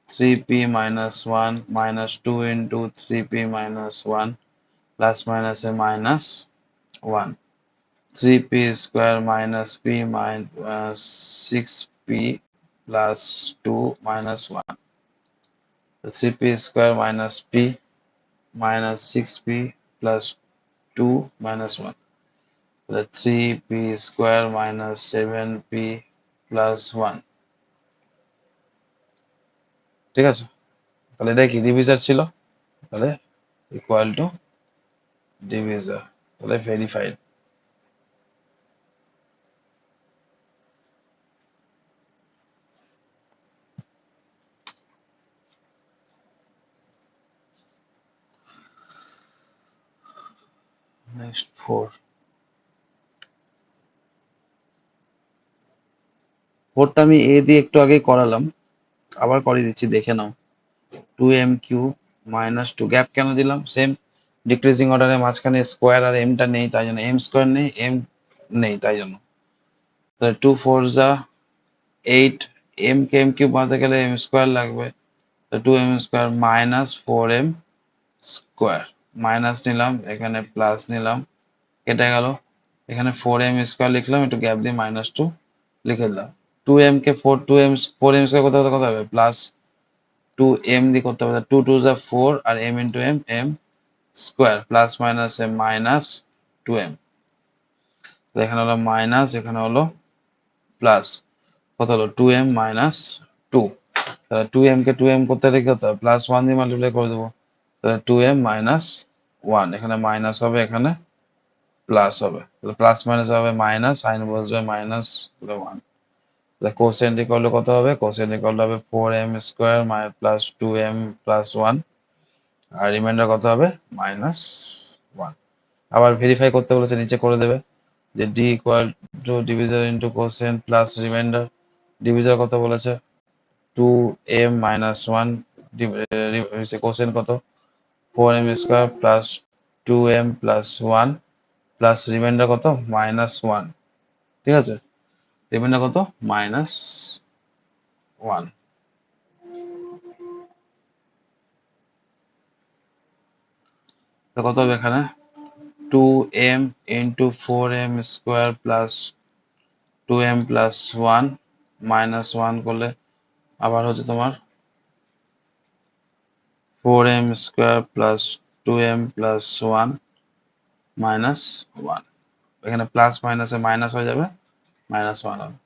3p minus 1 minus 2 into 3p minus 1 plus minus a minus 1, 3p square minus p minus 6p plus 2 minus 1, 3p square minus p minus 6p plus 2 minus 1, 3p square minus 7p plus 1, ঠিক আছে। তাহলে এটা কি ডিভিজার ছিল, তাহলে equal to ডিভিজার, তাহলে verified. Next 4, 4টা আমি এ দিয়ে একটু আগে করালাম, আবার করিয়ে দিচ্ছি, দেখে নাও। 2m³ মাইনাস 2, গ্যাপ কেন দিলাম? সেম ডিক্রিজিং অর্ডারে মাঝখানে স্কোয়ার আর এমটা নেই, তাই জন্য এম স্কোয়ার নেই, এম নেই, তাই জন্য। তাহলে 2 4 যা 8, এম কে m³ বানাতে গেলে এম স্কোয়ার লাগবে, 2m square minus 4m square, minus নিলাম, এখানে প্লাস নিলাম, কেটে গেল, এখানে 4m স্কোয়ার লিখলাম, একটু গ্যাপ দিয়ে মাইনাস 2 লিখে দিলাম। 2m কে 4m স্কোয়ার করতে কত হবে? প্লাস 2m দিয়ে করতে হবে, 2 2 যা 4, আর m into m, m square plus minus m minus 2m, এখানে হলো মাইনাস, এখানে হলো প্লাস, কত হলো? 2m minus 2। তাহলে 2m কে 2m করতে হলে কি হতে হবে? প্লাস 1 দিয়ে মাল্টিপ্লাই করে দেবো, তাহলে 2m মাইনাস 1, এখানে মাইনাস হবে, এখানে প্লাস হবে, তাহলে প্লাস মাইনাস হবে মাইনাস, সাইন বসবে মাইনাস 1। তাহলে কোসেন্ট ইকুয়াল টু কত হবে? কোসেন্ট ইকুয়াল টু হবে 4m square plus 2m plus 1, আর রিমাইন্ডার কত হবে? মাইনাস 1। আবার ভেরিফাই করতে বলেছে, নিচে করে দেবে যে d equal to divisor into quotient plus remainder. Divisor কত বলেছে? 2m মাইনাস 1, কোসেন্ট কত? 4m square plus 2m plus 1 plus remainder কত? মাইনাস 1, ঠিক আছে, রিমাইন্ডার কত? মাইনাস 1। কত হবে এখানে? 2m into 4m square plus 2m plus 1 minus 1 করলে আবার হচ্ছে তোমার 4m square plus 2m plus 1 minus 1, এখানে প্লাস মাইনাসে মাইনাস হয়ে যাবে, মাইনাস 1 হবে।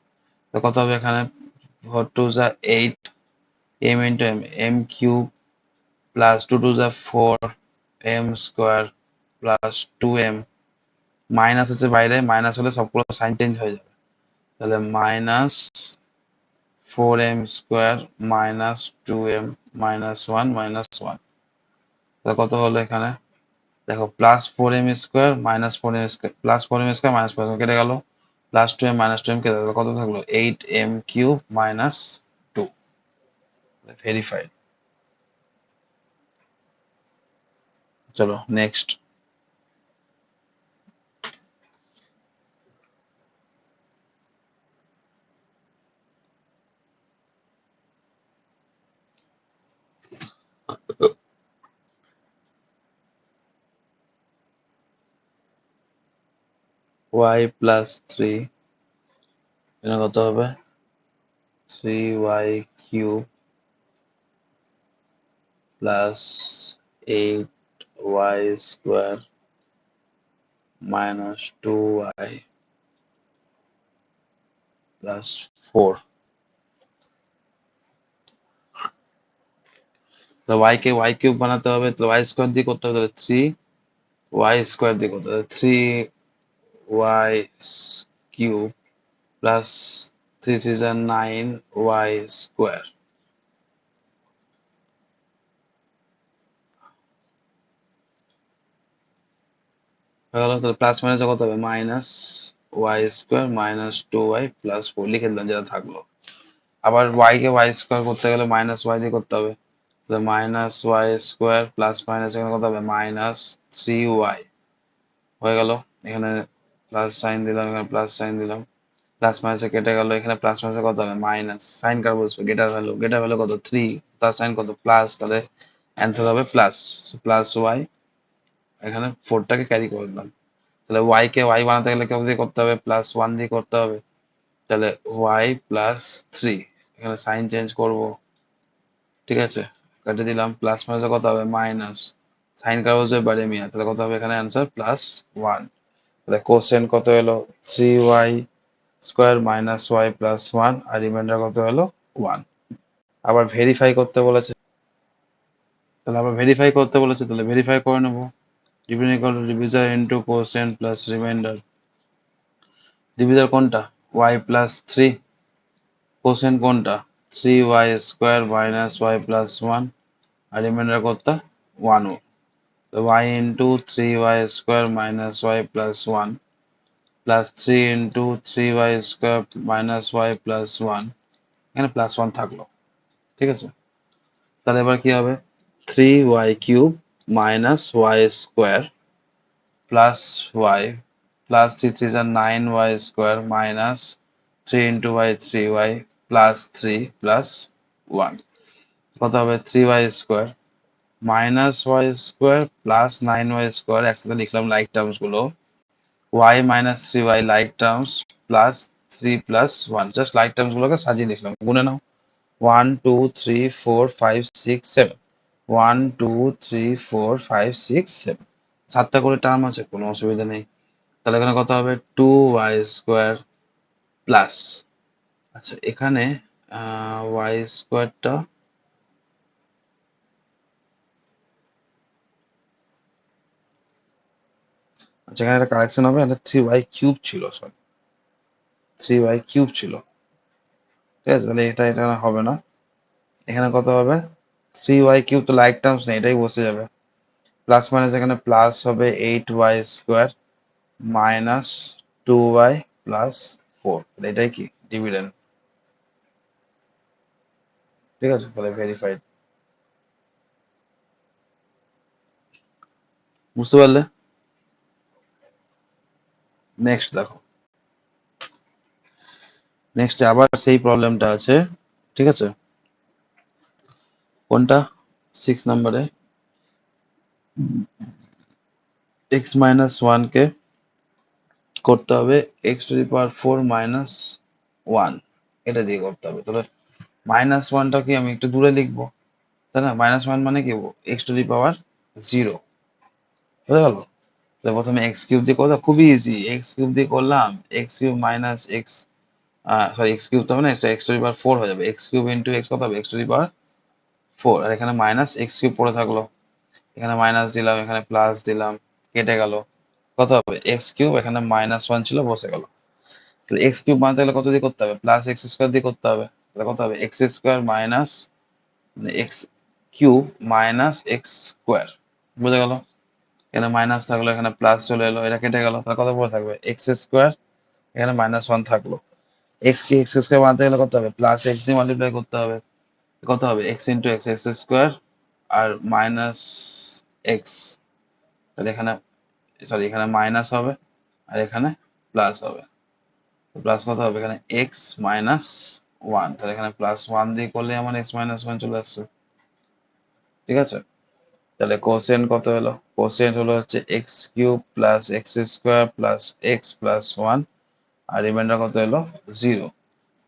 তো কত হবে এখানে? 4 2 যা 8, m into m, m cube plus 2 2 যা 4, m square plus 2m, minus আছে বাইরে, মাইনাস হলে সবগুলো সাইন চেঞ্জ হয়ে যাবে, তাহলে minus 4m square minus 2m minus 1 minus 1, তাহলে কত হলো এখানে? দেখো plus 4m square minus 4m square plus 4m square minus 4m কেটে গেল, প্লাস 2m মাইনাস 2m কে কত থাকলো 8m কিউব মাইনাস 2 ভেরিফাইড। চলো নেক্সট। y প্লাস 3 এটা কত হবে 3y cube plus 8y square minus 2y plus 4। তো y কে y cube বানাতে হবে, তো y স্কোয়ার দিয়ে করতে হবে, তাহলে 3y স্কোয়ার দিয়ে করতে হবে 3y cube plus 3 3 are 9y square. হয়ে গেল। তাহলে প্লাস মাইনাস কত হবে minus y square minus 2y plus 4 লিখে দিলাম যেটা থাকলো। আবার y কে y স্কোয়ার করতে গেলে মাইনাস y দিয়ে করতে হবে, তাহলে minus y square plus minus এখানে কত হবে মাইনাস 3y। হয়ে গেল। এখানে প্লাস সাইন দিলাম, এখানে প্লাস সাইন দিলাম, প্লাস মাইনাসে কেটে গেল, এখানে প্লাস মাইনাসে কত হবে মাইনাস, সাইন কার বসবে গেটার ভ্যালু কত 3, তার সাইন কত প্লাস, তাহলে অ্যান্সার হবে প্লাস প্লাস ওয়াই। এখানে 4টাকে ক্যারি করে দিলাম। তাহলে y কে y বানাতে গেলে কেউ দিয়ে করতে হবে প্লাস 1 দিয়ে করতে হবে, তাহলে y প্লাস 3, এখানে সাইন চেঞ্জ করব, ঠিক আছে, কেটে দিলাম, প্লাস মাইনাসে কত হবে মাইনাস, সাইন কার বসবে বাইরে মিয়া, তাহলে কত হবে এখানে অ্যান্সার প্লাস 1। তাহলে কোশ্চেন কত হলো 3y square minus y plus 1 আর রিমাইন্ডার কত হলো 1। আবার ভেরিফাই করতে বলেছে, তাহলে ভেরিফাই করে নেবো। Divisor into question plus remainder. Divisor কোনটা y প্লাস 3, কোশ্চেন কোনটা 3y square minus y plus 1 আর রিমাইন্ডার কত 1। তো y into 3y square minus y plus 1 plus 3 into 3y square minus y plus 1, এখানে প্লাস 1 থাকলো, ঠিক আছে। তাহলে এবার কি হবে 3y cube minus y square plus y plus 3 3 are 9y square minus 3 into y 3y plus 3 plus 1 কত হবে 3y square minus y square plus 9y square, একসাথে লিখলাম লাইক টার্মস গুলো, y minus 3y like terms plus 3 plus 1, just like terms গুলোকে সাজিয়ে লিখলাম, গুনে নাও 1 2 3 4 5 6 7, 1 2 3 4 5 6 7, 7টা করে টার্ম আছে, কোনো অসুবিধা নেই। তাহলে এখানে কত হবে 2y স্কোয়ার প্লাস, আচ্ছা এখানে y স্কোয়ারটা, আচ্ছা এখানে একটা কারেকশন হবে, এটা 3y কিউব ছিল, সরি 3y কিউব ছিল, ঠিক আছে, তাহলে এটা এটা হবে না, এখানে কত হবে 3y কিউব, তো লাইক টার্মস নেই, এটাই বসে যাবে, প্লাস মাইনাস এখানে প্লাস হবে 8y square minus 2y plus 4, এটাই কি ডিভিডেন্ড, ঠিক আছে, তাহলে ভেরিফাইড। বুঝতে পারলে? নেক্সট দেখো, নেক্সট আবার সেই প্রবলেমটা আছে, ঠিক আছে, কোনটা 6 নম্বরে x মাইনাস 1 কে করতে হবে x to the power 4 minus 1, এটা দিয়ে করতে হবে। তাহলে মাইনাস 1টা কি আমি একটু দূরে লিখবো, তাই না, মাইনাস 1 মানে কি x টু দি পাওয়ার 0, বুঝে গেল। তাহলে প্রথমে x কিউব দিয়ে করলাম, খুবই ইজি, x কিউব দিয়ে করলাম, x cube minus x, sorry x cube তো হবে না, x টু দি পাওয়ার 4 হয়ে যাবে, x কিউব ইন্টু x কত হবে x টু দি পাওয়ার 4, আর এখানে মাইনাস x কিউব পড়ে থাকলো, এখানে মাইনাস দিলাম, এখানে প্লাস দিলাম, কেটে গেল, কত হবে x কিউব, এখানে মাইনাস 1 ছিল বসে গেল। তাহলে x কিউব বানাতে গেলে কত দিয়ে করতে হবে প্লাস x স্কোয়ার দিয়ে করতে হবে, তাহলে কত হবে x square minus x cube minus x square, বুঝে গেল। এখানে মাইনাস থাকলো, এখানে প্লাস চলে এলো, এটা কেটে গেল, তাহলে কত পড়ে থাকবে x স্কোয়ার এখানে -1 থাকলো। x কে x স্কয়ার বানাতে গেলে কত হবে, প্লাস x দিয়ে মাল্টিপ্লাই করতে হবে, কত হবে x into x, x square আর মাইনাস x, তাহলে এখানে সরি এখানে মাইনাস হবে আর এখানে প্লাস হবে। প্লাস কত হবে এখানে x মাইনাস 1, তাহলে এখানে +1 দিয়ে করলে আমার x মাইনাস 1 চলে আসছে। ঠিক আছে, তাহলে কোসেন্ট কত হলো, কোসেন্ট হলো হচ্ছে x cube plus x square plus x plus 1 আর রিমাইন্ডার কত হলো 0।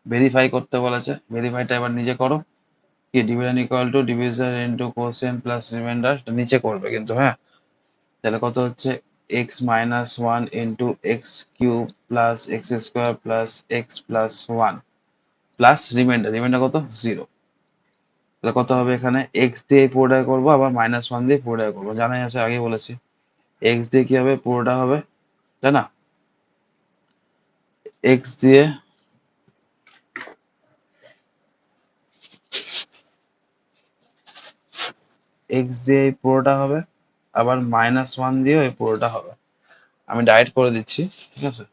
ভেরিফাই করতে বলেছে, ভেরিফাইটা এবার নিজে করো। কি division equal to division into quotient plus remainder, নিচে করবে কিন্তু, হ্যাঁ। তাহলে কত হচ্ছে x মাইনাস 1 into x cube plus x square plus x plus 1 plus remainder, remainder কত 0। তাহলে কত হবে এখানে x দিয়ে পুরোটা করবো, আবার -1 দিয়ে পুরোটা করবো, জানাই আছে, আগে বলেছি। x দিয়ে কি হবে, পুরোটা হবে, তাই না? x দিয়ে এই পুরোটা হবে, আবার -1 দিয়ে এই পুরোটা হবে। আমি ডাইরেক্ট করে দিচ্ছি, ঠিক আছে।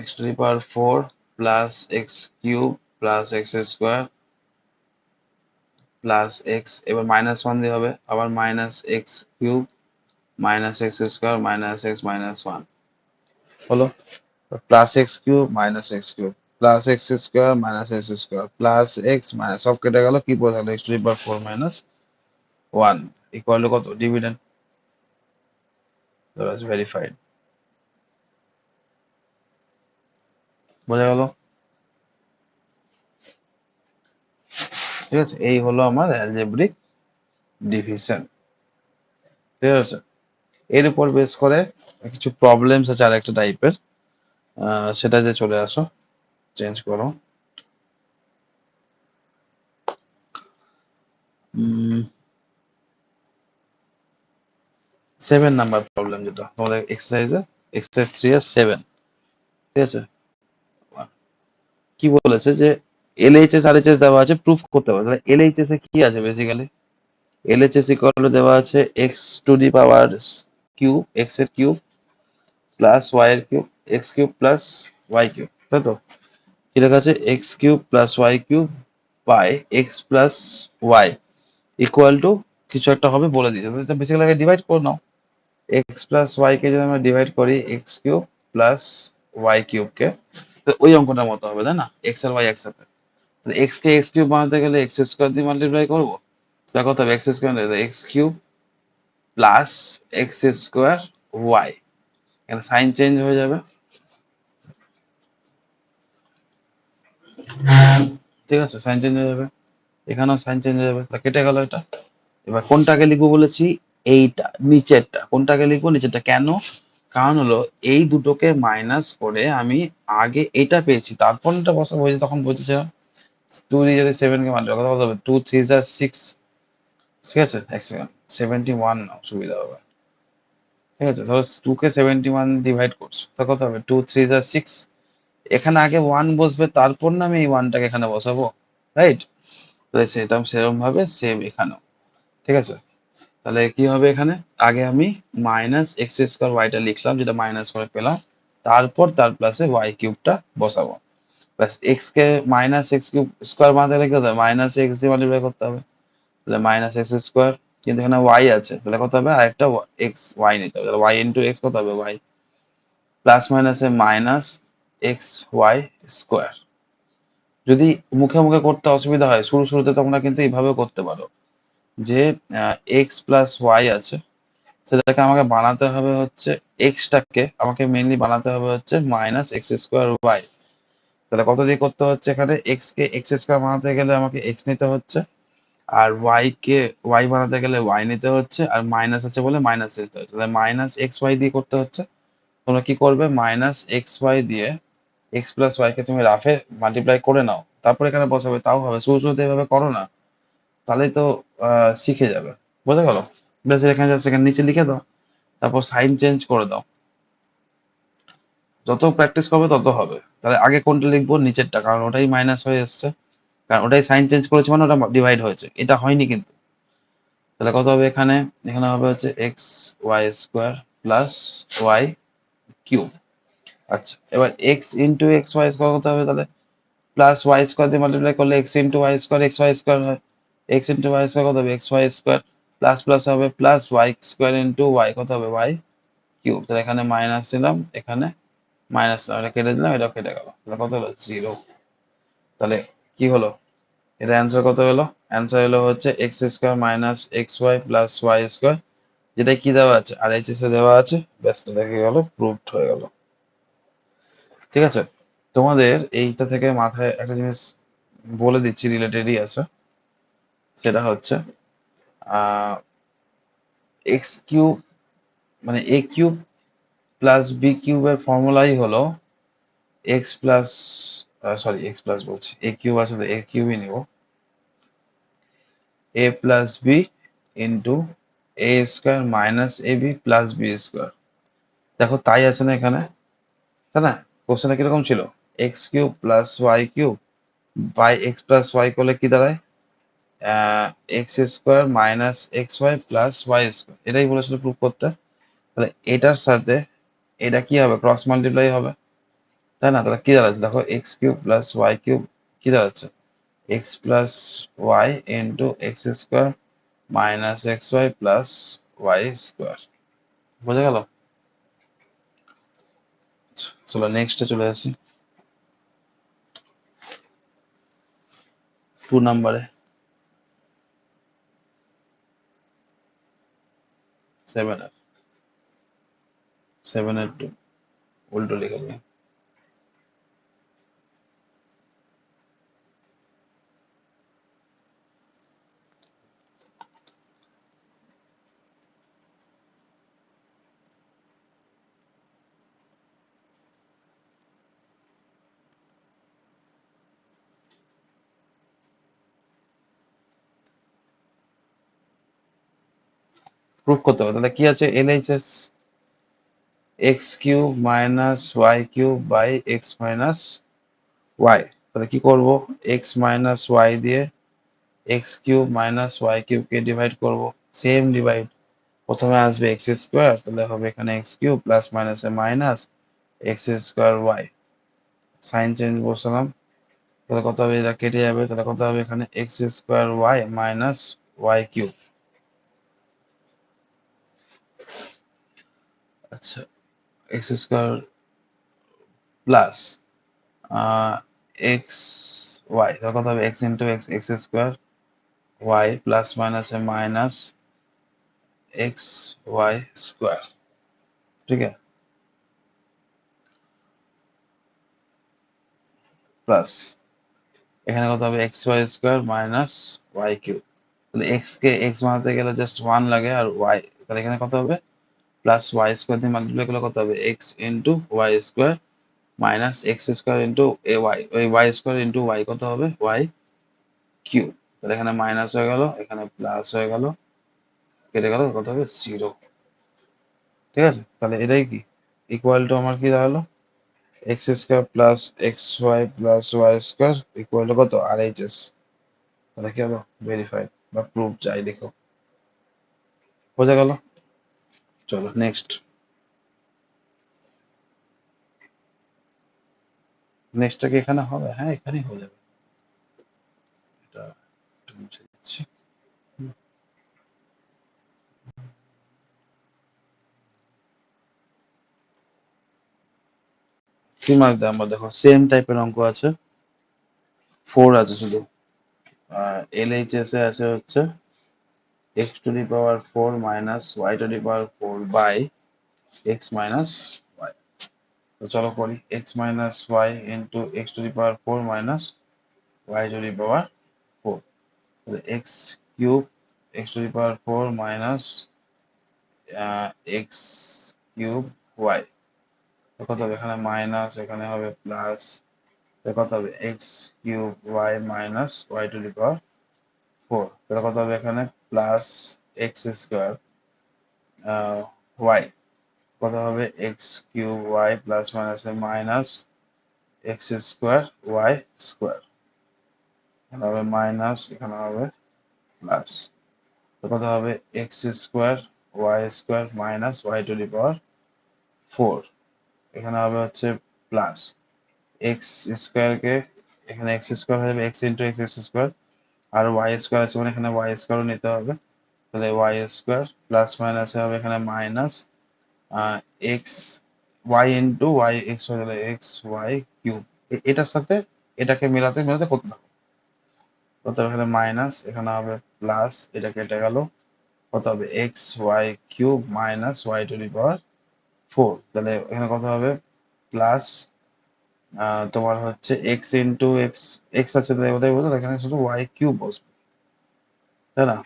x to the power 4 plus x cube plus x square plus x, এবার -1 দিয়ে হবে, আবার minus x cube minus x square minus x মাইনাস 1 হলো, plus x cube minus x cube plus x square minus x square plus x minus, সব কেটে গেল, কি পড়ে থাকলো x to the power 4 minus 1 equal to কত, ডিভিডেন্ড। ভেরিফাইড, বোঝা গেল? ঠিক আছে, এই হলো আমার অ্যালজেব্রিক ডিভিশন। ঠিক আছে, এর উপর বেস করে কিছু প্রবলেমস আছে আরেকটা টাইপের, সেটাতে চলে আসো, চেঞ্জ করো। 7 নাম্বার প্রবলেম, যেটা তোমাদের এক্সারসাইজে এক্সারসাইজ 3 এর 7। ঠিক আছে, কি বলেছে যে LHS RHS দেওয়া আছে, প্রুফ করতে হবে। তাহলে LHS এ কি আছে, বেসিক্যালি LHS ইকুয়াল টু দেওয়া আছে x to the power cube, x এর কিউব প্লাস y এর cube, x cube plus y cube, তাই তো? কি লেখা আছে, x cube plus y cube by x plus y equal to কিছু একটা হবে বলে দিয়েছে। তো এটা বেসিক্যালি আগে ডিভাইড করে নাও। x প্লাস y কে যদি আমরা ডিভাইড করি x cube plus y cube কে, তো ওই অঙ্কটার মতো হবে, তাই না? x আর y একসাথে। তাহলে x কে x কিউব বানাতে গেলে x স্কয়ার দিয়ে মাল্টিপ্লাই করব, তাহলে কত হবে, x square x cube plus x square y, এখানে সাইন চেঞ্জ হয়ে যাবে। ঠিক আছে, সাইন চেঞ্জ হয়ে যাবে, এখানেও সাইন চেঞ্জ হয়ে যাবে, তা কেটে গেল এটা। এবার কোনটাকে লিখবো বলেছি, এইটা নিচেরটা, কোনটাকে লিখবো, নিচেরটা। কেন, কারণ হলো এই দুটোকে মাইনাস করে আমি আগে এটা পেয়েছি, তারপর এটা বসাবো, হয়েছে তখন বলছিলাম 2 দিয়ে যদি 7 কে মাল্টিপ্লাই কত হবে, 2 3 যা 6। ঠিক আছে, এক সেকেন্ড, 71 নাও, সুবিধা হবে। ঠিক আছে, ধরো 2 কে 71 ডিভাইড করছো, তা কত হবে, 2 3 যা 6। এখানে আগে 1 বসবে, তারপর না আমি এই 1টাকে এখানে বসাবো, রাইট? তাহলে সেরকম ভাবে সেম এখানেও। ঠিক আছে, তাহলে কি হবে, এখানে আগে আমি মাইনাস এক্স স্কোয়ার ওয়াইটা লিখলাম, যেটা মাইনাস করে পেলাম, তারপর তার প্লাসে ওয়াই কিউবটা বসাবো। ব্যাস, এক্স কে মাইনাস এক্স কিউব স্কোয়ার বানাতে গেলে কি হতে হবে, মাইনাস এক্স দিয়ে মাল্টিপ্লাই করতে হবে, তাহলে মাইনাস এক্স স্কোয়ার, কিন্তু এখানে ওয়াই আছে, তাহলে কত হবে, আরেকটা এক্স ওয়াই নিতে হবে, তাহলে ওয়াই ইন্টু এক্স কত হবে, ওয়াই প্লাস মাইনাসে মাইনাস এক্স ওয়াই স্কোয়ার। যদি মুখে মুখে করতে অসুবিধা হয়, শুরুতে তোমরা কিন্তু এইভাবে করতে পারো, যে এক্স প্লাস ওয়াই আছে, সেটাকে আমাকে বানাতে হবে হচ্ছে, এক্সটাকে আমাকে মেইনলি বানাতে হবে হচ্ছে মাইনাস এক্স স্কোয়ার ওয়াই। তাহলে কত দিয়ে করতে হচ্ছে, এখানে এক্স কে এক্স স্কোয়ার বানাতে গেলে আমাকে এক্স নিতে হচ্ছে, আর ওয়াই কে ওয়াই বানাতে গেলে ওয়াই নিতে হচ্ছে, আর মাইনাস আছে বলে মাইনাস নিতে হচ্ছে, তাহলে মাইনাস এক্স ওয়াই দিয়ে করতে হচ্ছে। তোমরা কি করবে, মাইনাস এক্স ওয়াই দিয়ে এক্স প্লাস ওয়াই কে তুমি রাফে মাল্টিপ্লাই করে নাও, তারপর এখানে বসাবে, তাও হবে। শুরুতে এভাবে করো না, তাহলেই তো শিখে যাবে। বোঝা গেল? ব্যাস, এখানে জাস্ট এখানে নিচে লিখে দাও, তারপর সাইন চেঞ্জ করে দাও। যত প্র্যাকটিস করবে তত হবে। তাহলে আগে কোনটা লিখবো, নিচেরটা, কারণ ওটাই মাইনাস হয়ে এসছে, কারণ ওটাই সাইন চেঞ্জ করেছে, মানে ওটা ডিভাইড হয়েছে, এটা হয়নি কিন্তু। তাহলে কত হবে এখানে, এখানে হবে হচ্ছে x y square plus y cube. আচ্ছা, এবার x into x y square কত হবে তাহলে? প্লাস ওয়াই স্কোয়ার দিয়ে মাল্টিপ্লাই করলে x into y square x y square হয়। এক্স ইন্টু ওয়াই স্কোয়ার কত হবে? X y square plus plus হবে plus y square into y কত হবে? Y cube. তাহলে এখানে মাইনাস দিলাম, এখানে মাইনাস দিলাম, এটা কেটে দিলাম, এটাও কেটে গেল। তাহলে কত হলো? 0। তাহলে কি হলো? এটা অ্যান্সার কত হলো? অ্যান্সার হলো হচ্ছে x square minus x y plus y square, যেটা কি দেওয়া আছে? আর এইচ এস এ দেওয়া আছে। ব্যাস, দেখে গেল, প্রুভড হয়ে গেল। ঠিক আছে, তোমাদের এইটা থেকে মাথায় একটা জিনিস বলে দিচ্ছি, রিলেটেডই আছে। সেটা হচ্ছে এক্স কিউব মানে এ কিউব প্লাস বি কিউবের ফর্মুলাই হলো x plus, sorry x plus বলছি, এ কিউব আসলে এ কিউবই নিব, এ plus B into A square minus A B plus B square. দেখো তাই আছে না এখানে, তাই না? কোশ্চেনটা কিরকম ছিল? X cube plus y cube by x plus y করলে কি দাঁড়ায়? X square minus x y plus y square, এটাই বলেছিল প্রুভ করতে। তাহলে এটার সাথে এটা কি হবে? ক্রস মাল্টিপ্লাই হবে, তাই না? তাহলে কি দাঁড়াচ্ছে দেখো, x cube plus y cube কি দাঁড়াচ্ছে? X plus y into x square minus x y plus y square. বোঝা গেল? চলো নেক্সটে চলে আসি, 2 নাম্বারে, 7 এর 7 এর 2 উল্টো লিখে দিই। প্রুফ করতে হবে, তাহলে কি আছে? LHS x cube minus y cube by x minus y. তাহলে কি করব? এক্স মাইনাস ওয়াই দিয়ে এক্স কিউব মাইনাস ওয়াই কিউবকে ডিভাইড করব। সেম ডিভাইড, প্রথমে আসবে এক্স স্কোয়ার, তাহলে হবে এখানে এক্স কিউব প্লাস মাইনাসে minus x square y, sign change বসালাম, তাহলে কত হবে? এটা কেটে যাবে, তাহলে কত হবে? এখানে x square y minus y cube. আচ্ছা, x square plus x y, তাহলে কত হবে? X into x, x square y plus মাইনাসে মাইনাস এক্স ওয়াই স্কোয়ার। ঠিক আছে, প্লাস এখানে কত হবে? X y square minus y cube. তাহলে এক্স কে এক্স বানাতে গেলে জাস্ট 1 লাগে, আর ওয়াই, তাহলে এখানে কত হবে? প্লাস ওয়াই স্কোয়ার দিয়ে মাল্টিপ্লাই করলে কত হবে? X into y square minus x square into এ ওয়াই, ওই ওয়াই স্কোয়ার ইন্টু ওয়াই কত হবে? Y cube. তাহলে এখানে মাইনাস হয়ে গেল, এখানে প্লাস হয়ে গেল, কেটে গেল, কত হবে? 0। ঠিক আছে, তাহলে এটাই কি ইকুয়াল টু আমার কি দাঁড়ালো? X square plus x y plus y square equal to কত? R H S. তাহলে কি হলো? ভেরিফাইড বা প্রুফ, যাই লিখো। বোঝা গেল? চলো নেক্সট, নেক্সটটা কি এখানে হবে? হ্যাঁ, এখানেই হয়ে যাবে। এটা একটু মুছে দিচ্ছি। কি মার্ক দেয় আমরা? দেখো সেম টাইপের অঙ্ক আছে, 4 আছে শুধু। এলএইচএস এ আছে হচ্ছে x to the power 4 minus y to the power 4 by x minus y। তো চলো করি, x minus y into x to the power 4 minus y to the power 4। তাহলে x cube x to the power 4 minus x cube y, কত হবে? এখানে minus, এখানে হবে plus, কত হবে? x cube y minus y to the power 4। তাহলে কত হবে? এখানে প্লাস x স্কোয়ার y, কত হবে? X cube y plus minus minus x square y square, এখানে হবে মাইনাস, এখানে হবে প্লাস, তো কত হবে? X square y square minus y to the power 4। এখানে হবে হচ্ছে প্লাস এক্স স্কোয়ারকে এখানে এক্স স্কোয়ার হয়ে যাবে x into x x square, আর ওয়াই স্কোয়ার আছে মানে এখানে ওয়াই স্কোয়ারও নিতে হবে, তাহলে ওয়াই স্কোয়ার প্লাস মাইনাস হবে এখানে minus x y into y x হয়ে গেলে এক্স ওয়াই কিউব, এটার সাথে এটাকে মেলাতে মেলাতে করতে হবে, এখানে মাইনাস এখানে হবে প্লাস, এটা কেটে গেল, কত হবে x y cube minus y to the power 4, তাহলে এখানে কত হবে প্লাস তোমার হচ্ছে এক্স ইন্টু এক্স, এক্স আছে তাই ওটাই বলতো, এখানে শুধু ওয়াই কিউব বসবে, তাই না?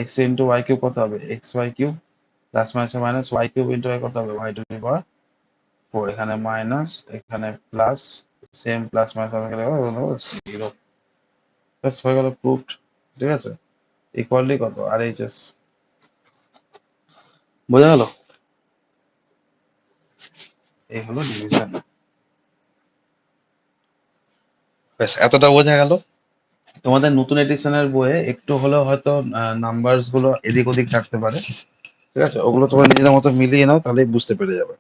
এক্স ইন্টু ওয়াই কিউব কত হবে x y cube plus minus minus y cube into y কত হবে ওয়াই টু দি পাওয়ার 4, এখানে মাইনাস এখানে plus, same plus minus zero, ব্যাস হয়ে গেল প্রুফড। ঠিক আছে, ইকুয়ালি কত আর এইচ এস, বোঝা গেল? এই হলো ডিভিশন। ব্যাস এতটা বোঝা গেল। তোমাদের নতুন এডিশনের বইয়ে একটু হলেও হয়তো নাম্বারস গুলো এদিক ওদিক থাকতে পারে, ঠিক আছে, ওগুলো তোমরা নিজেদের মতো মিলিয়ে নাও, তাহলেই বুঝতে পেরে যাবে।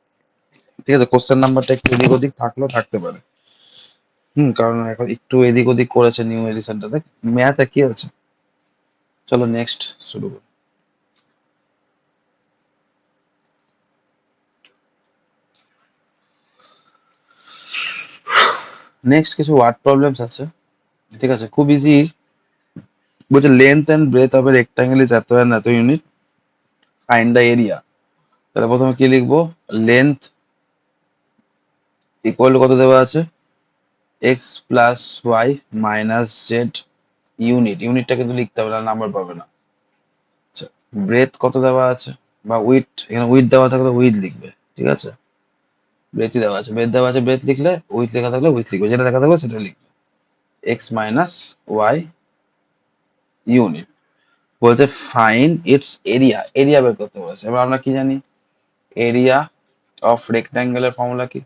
ঠিক আছে, কোশ্চেন নাম্বারটা একটু এদিক ওদিক থাকলেও থাকতে পারে। কারণ এখন একটু এদিক ওদিক করেছে নিউ এডিশনটাতে, ম্যাথ একই আছে। চলো নেক্সট শুরু করি। নেক্সট কিছু ওয়ার্ড প্রবলেমস আছে, ঠিক আছে, খুব ইজি। বলছে length and breadth of a rectangle is এত এন্ড এত ইউনিট, ফাইন্ড দ্য এরিয়া। তাহলে প্রথমে কি লিখবো, লেন্থ ইকুয়াল টু কত দেওয়া আছে x plus y minus z unit, ইউনিটটা কিন্তু লিখতে হবে না, নাম্বার পাবে না। আচ্ছা, ব্রেথ কত দেওয়া আছে বা উইথ, এখানে উইথ দেওয়া থাকলে উইথ লিখবে, ঠিক আছে, ব্রেথই দেওয়া আছে, ব্রেথ দেওয়া আছে ব্রেথ লিখলে, উইথ লেখা থাকলে উইথ লিখবে, যেটা লেখা থাকবে সেটা লিখবে, এক্স মাইনাস ওয়াই ইউনিট। বলছে ফাইন ইটস এরিয়া, এরিয়া বের করতে বলেছে। এবার আমরা কি জানি, এরিয়া অফ রেক্ট্যাঙ্গেলের ফর্মুলা কি,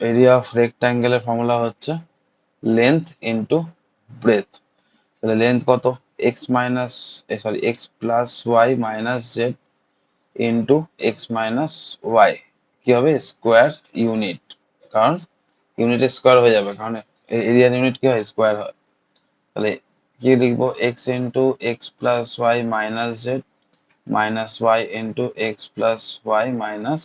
এরিয়া অফ রেক্ট্যাঙ্গেলের ফর্মুলা হচ্ছে লেন্থ ইন্টু ব্রেথ। তাহলে লেন্থ কত x minus sorry x plus y minus z into x minus y, কি হবে স্কোয়ার ইউনিট, কারণ ইউনিট স্কোয়ার হয়ে যাবে, কারণ এরিয়ার ইউনিট কি হয় স্কোয়ার হয়। তাহলে কি লিখবো x into x plus y minus z minus y into x plus y minus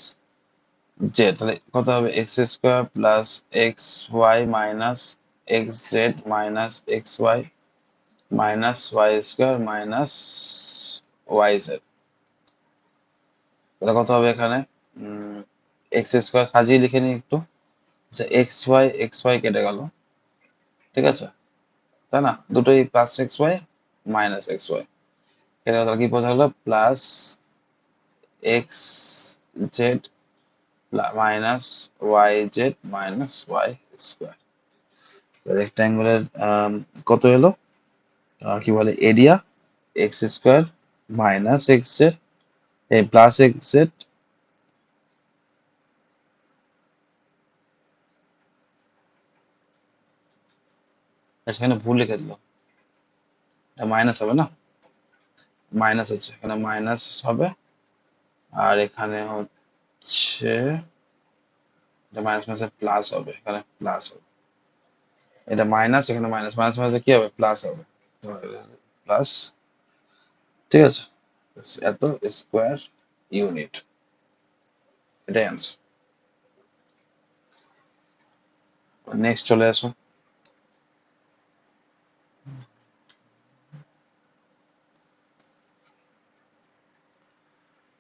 z, তাহলে কত হবে x square plus x y minus x z minus x y minus y square minus y z. তাহলে কত হবে এখানে x square সাজিয়ে লিখে নিই একটু, আচ্ছা এক্স ওয়াই কেটে গেল, ঠিক আছে, তাই না, দুটোই plus x y minus x y কেটে গেল, তাহলে কি বোঝা গেলো plus x z minus y z minus y square. Rectangular কত এলো, কি বলে area x square minus x z plus x z, এখানে ভুল লিখে দিল, এটা মাইনাস হবে না, মাইনাস আছে এখানে মাইনাস হবে, আর এখানে হচ্ছে মাইনাস মাইনাস প্লাস হবে, এখানে প্লাস হবে, এটা মাইনাস এখানে মাইনাস, মাইনাস মাইনাস কি হবে প্লাস হবে, প্লাস, ঠিক আছে, এত স্কোয়ার ইউনিট, এটাই আনসার। নেক্সট চলে আসো।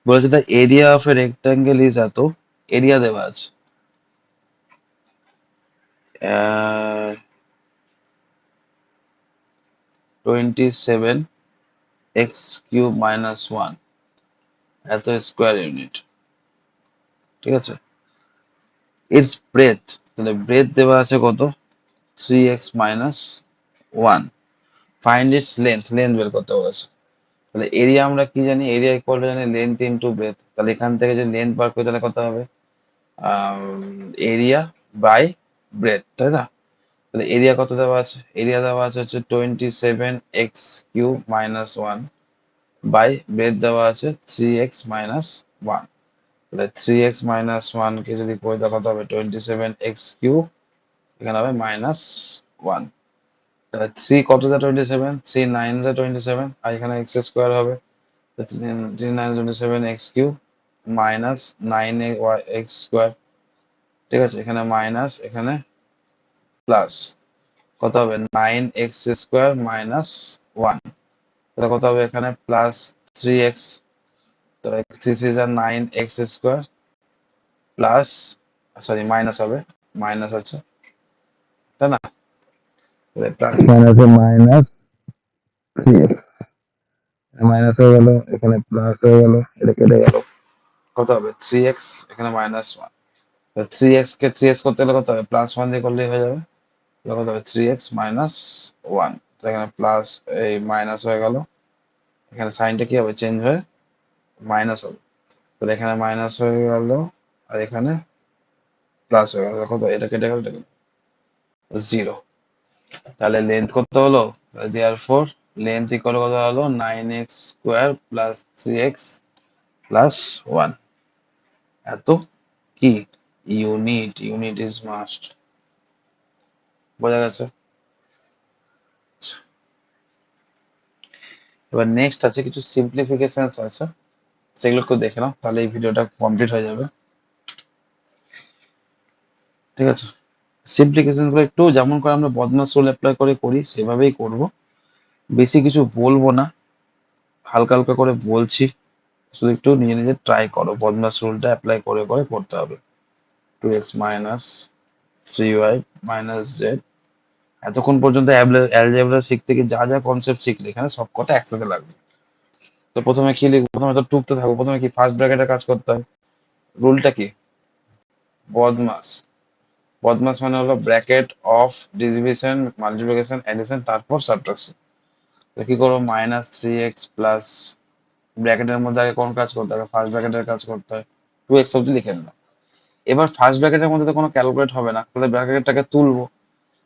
বলেছে the area of a rectangle is এত, এরিয়া দেওয়া আছে 27 এক্স কিউব মাইনাস 1 এত স্কোয়ার ইউনিট, ঠিক আছে, ইটস ব্রেথ, তাহলে ব্রেথ দেওয়া আছে কত 3x minus 1, find it's length, length বের করতে বলেছে। তাহলে এরিয়া আমরা কি জানি, এরিয়া ইকুয়াল টু জানি লেন্থ ইনটু ব্রেথ, তাহলে এখান থেকে যদি লেন্থ বার করি তাহলে কত হবে এরিয়া বাই ব্রেথ, তাই না? তাহলে এরিয়া কত দেওয়া আছে, এরিয়া দেওয়া আছে হচ্ছে 27 x cube minus 1 by breadth দেওয়া আছে 3x মাইনাস 1, তাহলে 3x মাইনাস 1 কে যদি করে দেওয়া কত হবে 27x কিউব, এখানে হবে মাইনাস 1। তাহলে 3 কত যা 27, 3 9 যা 27, আর এখানে x স্কোয়ার হবে 3 9 27 x cube minus 9 x square. ঠিক আছে, এখানে মাইনাস এখানে প্লাস কত হবে 9x স্কোয়ার মাইনাস 1। তাহলে কত হবে এখানে প্লাস 3x, তাহলে 3 3 যা 9x square plus, sorry minus হবে, মাইনাস আছে তাই না, তাহলে প্লাস মাইনাসে মাইনাস 3x, মাইনাস হয়ে গেল, এখানে প্লাস হয়ে গেল, এটা কেটে গেল, কত হবে 3x, এখানে মাইনাস 1। 3x কে 3x করতে গেলে কত হবে প্লাস 1 দিয়ে করলেই হয়ে যাবে, তাহলে কত হবে 3x মাইনাস 1। এখানে প্লাস এই মাইনাস হয়ে গেল, এখানে সাইনটা কি হবে চেঞ্জ হয়ে মাইনাস হবে, তাহলে এখানে মাইনাস হয়ে গেল আর এখানে প্লাস হয়ে গেল, কত এটা কেটে গেল 0। তাহলে লেন্থ কত হলো, দেয়ারফর লেন্থ ইকুয়াল কত হলো 9x square plus 3x plus 1। এত কি ইউনিট ইজ মাস্ট, বোঝা গেছে। এবার নেক্সট আছে কিছু সিম্পলিফিকেশনস আছে, সেগুলো একটু দেখে নাও, তাহলে এই ভিডিওটা কমপ্লিট হয়ে যাবে। ঠিক আছে, সিম্পলিফিকেশন গুলো একটু যেমন করে আমরা বদমাস রুল অ্যাপ্লাই করে করি সেভাবেই করব, বেশি কিছু বলবো না, হালকা হালকা করে বলছি, শুধু একটু নিজে নিজে ট্রাই করো, বদমাস রুলটা অ্যাপ্লাই করে করে করতে হবে। 2x minus 3y minus z, এতক্ষণ পর্যন্ত অ্যালজেব্রা শিখতে গিয়ে যা যা কনসেপ্ট শিখলে এখানে সব কটা একসাথে লাগবে। তো প্রথমে কি লিখবো, প্রথমে তো টুকতে থাকবো, প্রথমে কি ফার্স্ট ব্র্যাকেটের কাজ করতে হয়, রুলটা কি বদমাস, বদমাস মানে হলো bracket of division multiplication addition তারপর সাবট্রাকশন। তো কি করবো মাইনাস 3x প্লাস, ব্র্যাকেটের মধ্যে আগে কোন কাজ করতে হবে ফার্স্ট ব্র্যাকেটের কাজ করতে হয়, 2x অব্দি লিখে নিলাম। এবার ফার্স্ট ব্র্যাকেটের মধ্যে তো কোনো ক্যালকুলেট হবে না, তাহলে ব্র্যাকেটটাকে তুলবো,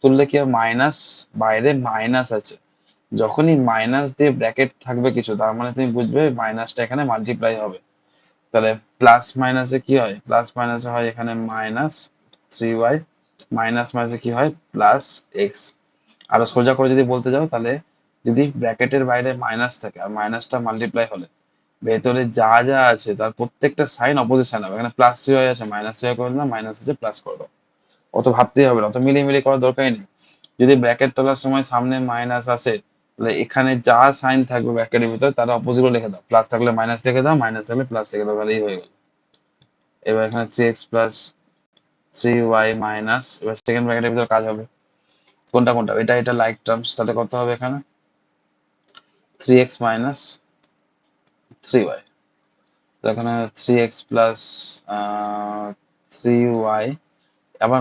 তুললে কি মাইনাস, বাইরে মাইনাস আছে, যখনই মাইনাস দিয়ে ব্র্যাকেট থাকবে কিছু তার মানে তুমি বুঝবে মাইনাসটা এখানে মাল্টিপ্লাই হবে। তাহলে প্লাস মাইনাসে কি হয়, প্লাস মাইনাসে হয় এখানে মাইনাস 3y, মাইনাস মাইনাসে কি হয় প্লাস এক্স। আরো সোজা করে যদি বলতে যাও, তাহলে যদি ব্র্যাকেটের বাইরে মাইনাস থাকে আর মাইনাসটা মাল্টিপ্লাই হলে ভেতরে যা যা আছে তার প্রত্যেকটা সাইন অপোজিট সাইন হবে, এখানে প্লাস 3y আছে মাইনাস 3y করে দিলাম, মাইনাস আছে প্লাস করে দাও, অত ভাবতেই হবে না, অত মিলিয়ে মিলিয়ে করার দরকারই নেই। যদি ব্র্যাকেট তোলার সময় সামনে মাইনাস আসে, তাহলে এখানে যা সাইন থাকবে ব্র্যাকেটের ভিতরে তার অপোজিট লিখে দাও, প্লাস থাকলে মাইনাস লিখে দাও, মাইনাস থাকলে প্লাস লিখে দাও, তাহলেই হয়ে গেল। এবার এখানে 3x প্লাস 3y মাইনাস, এবার সেকেন্ড ব্র্যাকেটের ভিতরে কাজ হবে কোনটা কোনটা, এটা এটা লাইক টার্মস, তাহলে কত হবে এখানে 3x মাইনাস 3y, তো এখানে 3x প্লাস 3y, আবার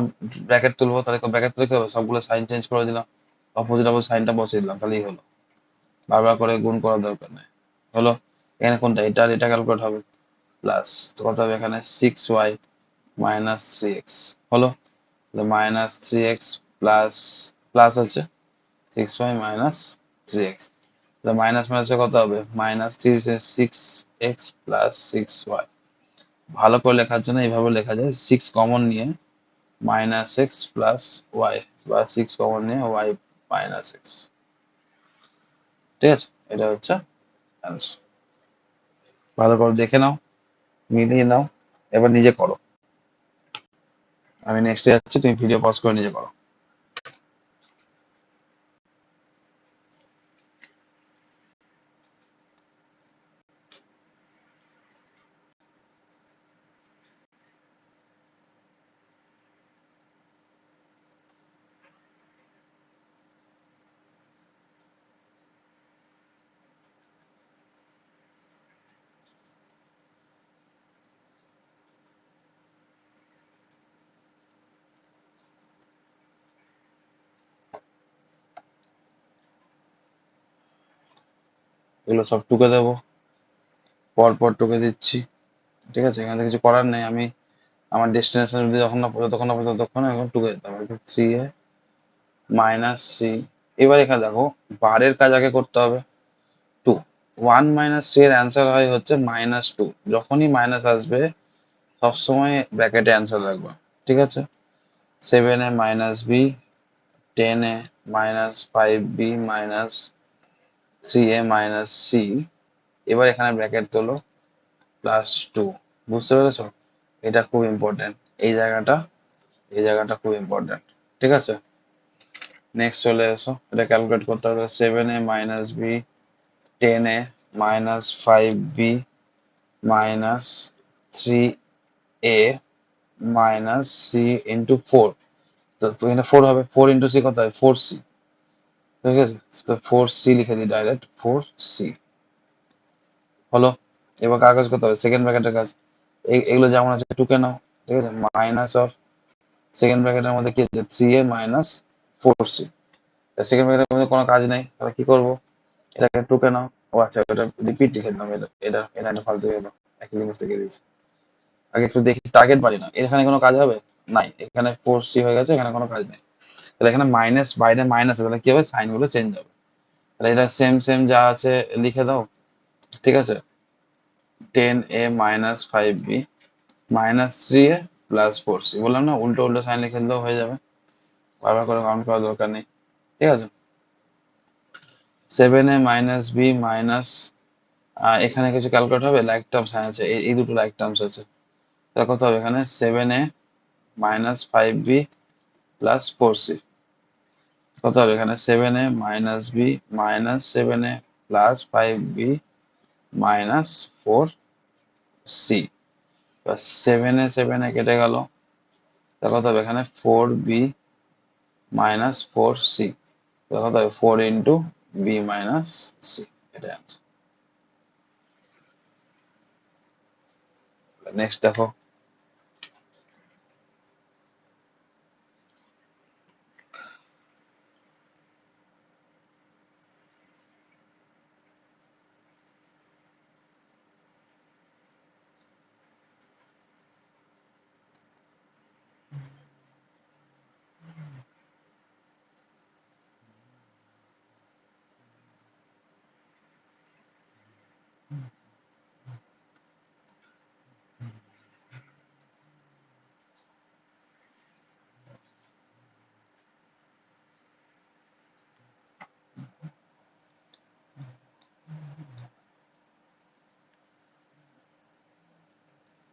ব্র্যাকেট তুলবো, তাহলে ব্র্যাকেট তুলে কি হবে সবগুলো সাইন চেঞ্জ করে দিলাম, অপোজিট অপোজিট সাইনটা বসিয়ে দিলাম, তাহলেই হলো, বারবার করে গুণ করার দরকার নেই। হলো, এখানে কোনটা এটা আর এটা ক্যালকুলেট হবে, প্লাস তো কত হবে এখানে 6y মাইনাস 3x, হলো, মাইনাস 3x প্লাস প্লাস আছে 6y মাইনাস 3x, মাইনাস মাইনাসে কত হবে মাইনাস 6x প্লাস 6y, ভালো করে লেখার জন্য এইভাবে লেখা যায় 6 কমন নিয়ে মাইনাস এক্স প্লাস ওয়াই, বা 6 কমন নিয়ে ওয়াই মাইনাস এক্স। ঠিক আছে, এটা হচ্ছে অ্যান্সার, ভালো করে দেখে নাও, মিলিয়ে নাও, এবার নিজে করো, আমি নেক্সটে যাচ্ছি, তুমি ভিডিও পজ করে নিজে করো। এগুলো সব টুকে দেবো, পর পর টুকে দিচ্ছি। ঠিক আছে, এখানে কিছু করার নেই, আমি আমার ডেস্টিনেশন যদি যখন না যতক্ষণ না ততক্ষণ এখন টুকে দিতে হবে, 3a মাইনাস সি। এবার এখানে দেখো বারের কাজ আগে করতে হবে, 2 1 মাইনাস সি এর অ্যান্সার হয় হচ্ছে -2, যখনই মাইনাস আসবে সবসময় ব্র্যাকেটে অ্যান্সার রাখবা, ঠিক আছে? 7a minus b, 10a minus 5b minus 3a minus c. এবার এখানে ব্র্যাকেট তোলো, +2। বুঝতে পেরেছো? এটা খুব ইম্পর্টেন্ট, এই জায়গাটা খুব ইম্পর্টেন্ট, ঠিক আছে? নেক্সট চলে এসো, এটা ক্যালকুলেট করতে হবে। 7a minus b, 10a minus 5b minus 3a minus c into 4। তো এখানে 4 হবে, 4 ইন্টু সি কত হয়? 4c, ঠিক আছে? তো 4c লিখে দিই ডাইরেক্ট, 4c হলো। এবার কাগজ করতে হবে সেকেন্ড ব্র্যাকেটের কাজ। এগুলো যেমন আছে টুকে নাও, ঠিক আছে? মাইনাস অফ সেকেন্ড ব্র্যাকেটের মধ্যে কি আছে? 3a minus 4c। সেকেন্ড ব্র্যাকেটের মধ্যে কোনো কাজ নেই, তাহলে কি করবো? এটাকে টুকে নাও। ও আচ্ছা, এটা রিপিট লিখে দিলাম, এটা একটা ফালতু হয়ে গেল, একই জিনিস লিখে দিয়েছি। আগে একটু দেখি টার্গেট বাড়ি না, এখানে কোনো কাজ হবে? নাই, এখানে 4c হয়ে গেছে, এখানে কোনো কাজ নেই। তাহলে এখানে মাইনাস, বাইরে মাইনাস, তাহলে কি হবে? সাইন গুলো চেঞ্জ হবে। তাহলে এটা সেম সেম যা আছে লিখে দাও, ঠিক আছে? 10a minus 5b minus 3a plus 4c, বললাম না উল্টো উল্টো সাইন লিখে দিলেও হয়ে যাবে, বারবার করে কাউন্ট করার দরকার নেই, ঠিক আছে? 7a মাইনাস বি মাইনাস, এখানে কিছু ক্যালকুলেট হবে, লাইক টার্মস আছে, এই দুটো লাইক টার্মস আছে। তাহলে কত হবে এখানে? 7a minus 5b plus 4c। কত হবে এখানে? 7a minus b minus 7a plus 5b minus 4c। 7a 7a কেটে গেল, তা কত হবে এখানে? 4b minus 4c। কত হবে? 4 ইন্টু বি মাইনাস সি, এটা অ্যান্সার। নেক্সট দেখো,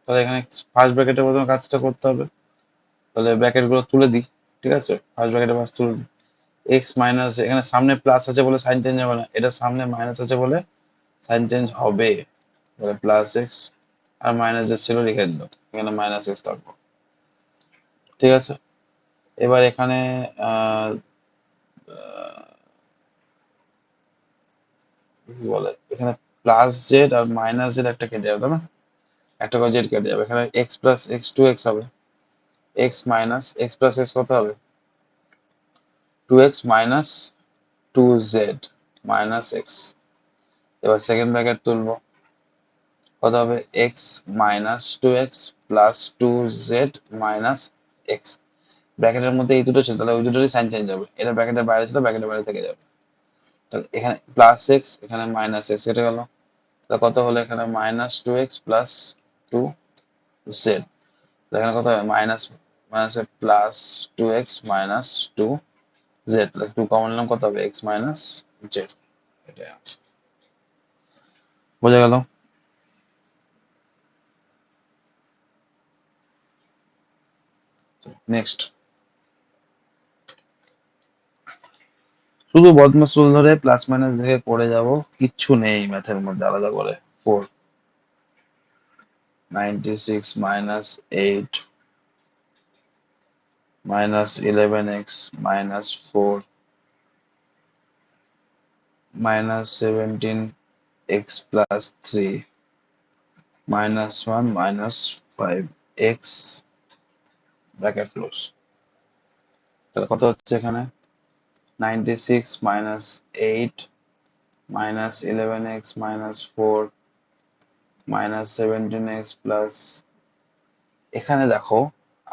তাহলে এখানে ফার্স্ট ব্র্যাকেটের প্রথমে কাজটা করতে হবে। তাহলে ব্র্যাকেট গুলো তুলে দিই, ঠিক আছে? ফার্স্ট ব্র্যাকেটের পাশ তুলে দিই। এক্স মাইনাস, এখানে সামনে প্লাস আছে বলে সাইন চেঞ্জ হবে না, এটা সামনে মাইনাস আছে বলে সাইন চেঞ্জ হবে। তাহলে প্লাস এক্স, আর মাইনাস যে ছিল লিখে দিল, এখানে মাইনাস এক্স থাকবো, ঠিক আছে? এবার এখানে আহ কি বলে, এখানে প্লাস জেড আর মাইনাস জেড একটা কেটে যাবে, তাই না? একটা করে জেড কেটে যাবে, এখানে এক্স প্লাস এক্স 2x হবে। X minus x plus x কত হবে? 2x minus 2z minus x. এবার সেকেন্ড ব্র্যাকেট তুলবো, কত হবে? X minus 2x plus 2z minus x. ব্র্যাকেটের মধ্যে এই দুটো ছিল, তাহলে ওই দুটোরই সাইন চেঞ্জ হবে। এটা ব্র্যাকেটের বাইরে ছিল, ব্র্যাকেটের বাইরে থেকে যাবে। তাহলে এখানে প্লাস এক্স, এখানে মাইনাস এক্স কেটে গেল। তাহলে কত হলো এখানে? Minus 2x plus 2z। এখানে কত হবে? মাইনাস মাইনাসে প্লাস 2x মাইনাস 2z। তাহলে 2 কমন নিলাম, কত হবে? x minus z। এটাই আছে, বোঝা গেল? নেক্সট, শুধু বদমাস রুল ধরে প্লাস মাইনাস দেখে করে যাব, কিচ্ছু নেই ম্যাথের মধ্যে আলাদা করে। 4 96 minus 8 minus 11x minus 4 minus 17x plus 3 minus 1 minus 5x bracket close. তাহলে কত হচ্ছে এখানে? 96 minus 8 minus 11x minus 4 minus 17x plus, এখানে দেখো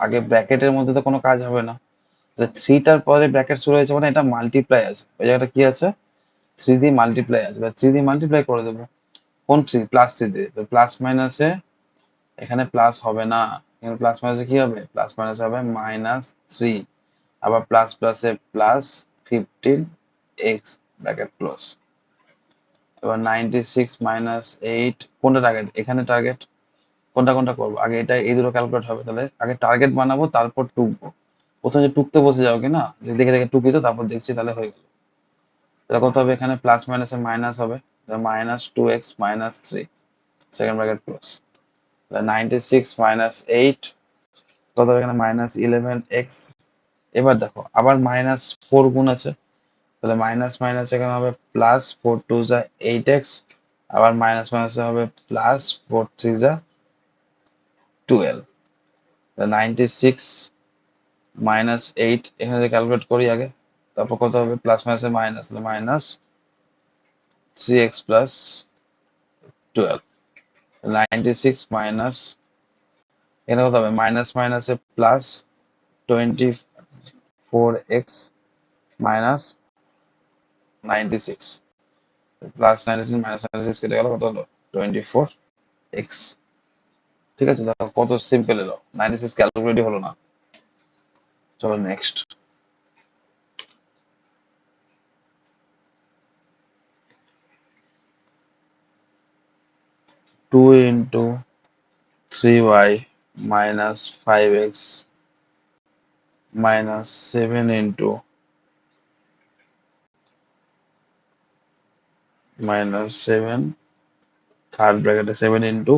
আগে ব্র্যাকেটের মধ্যে তো কোনো কাজ হবে না, যে 3টার পরে ব্র্যাকেট শুরু হয়েছে মানে এটা মাল্টিপ্লাই আছে, ওই জায়গাটা কি আছে? 3 দিয়ে মাল্টিপ্লাই আছে, 3 দিয়ে মাল্টিপ্লাই করে দেবো। কোন 3? প্লাস 3 দিয়ে, তো প্লাস মাইনাসে এখানে প্লাস হবে না, এখানে প্লাস মাইনাসে কি হবে, প্লাস মাইনাস হবে -3, আবার প্লাস প্লাসে প্লাস 15x ব্র্যাকেট ক্লোজ। এবার 96 -8 কোনটা টার্গেট, এখানে টার্গেট কোনটা কোনটা করবো আগে, এটা এই দুটো ক্যালকুলেট হবে, তাহলে আগে টার্গেট বানাবো তারপর টুকবো। প্রথমে যে টুকতে বসে যাও কি না, যে দেখে দেখে টুকি তো তারপর দেখছি, তাহলে হয়ে গেল। তাহলে কত হবে, এখানে প্লাস মাইনাসে মাইনাস হবে, -2x -3 সেকেন্ড ব্র্যাকেট ক্লোজ। তাহলে 96 -8 কত হবে, এখানে -11x। এবার দেখো আবার -4 গুণ আছে, তাহলে মাইনাস মাইনাস এখানে হবে প্লাস, 4 2 যা 8x, আবার মাইনাস মাইনাসে হবে প্লাস, 4 3 যা 12। 96 -8 এখানে ক্যালকুলেট করি আগে, তারপর কত হবে, প্লাস মাইনাসে মাইনাস, -3x প্লাস 12। 96 মাইনাস এখানে কত হবে, মাইনাস মাইনাসে plus 24x minus 96, plus 96 minus 96 কেটে গেল, কত হলো 24x। ঠিক আছে, দেখো কত সিম্পল এলো, 96 ক্যালকুলেটই হলো না। চলো next. 2 into 3y minus 5x minus 7 into minus 7 third bracket 7 into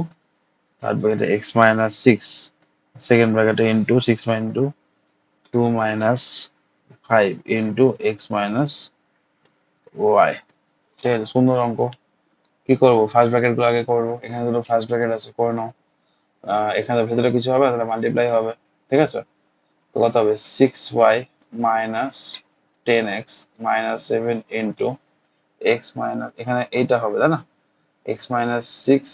third bracket x minus 6 second bracket into 6 into 2 minus 5 into x minus y। ঠিক আছে, সুন্দর অঙ্ক। কি করবো, ফার্স্ট ব্র্যাকেট গুলো আগে করবো, এখানে দুটো ফার্স্ট ব্র্যাকেট আছে করে নাও। এখানে ভেতরে কিছু হবে, তাহলে মাল্টিপ্লাই হবে। ঠিক আছে, তো কত হবে, 6y minus 10x minus 7 into x minus, এখানে এইটা হবে তাই না, x minus 6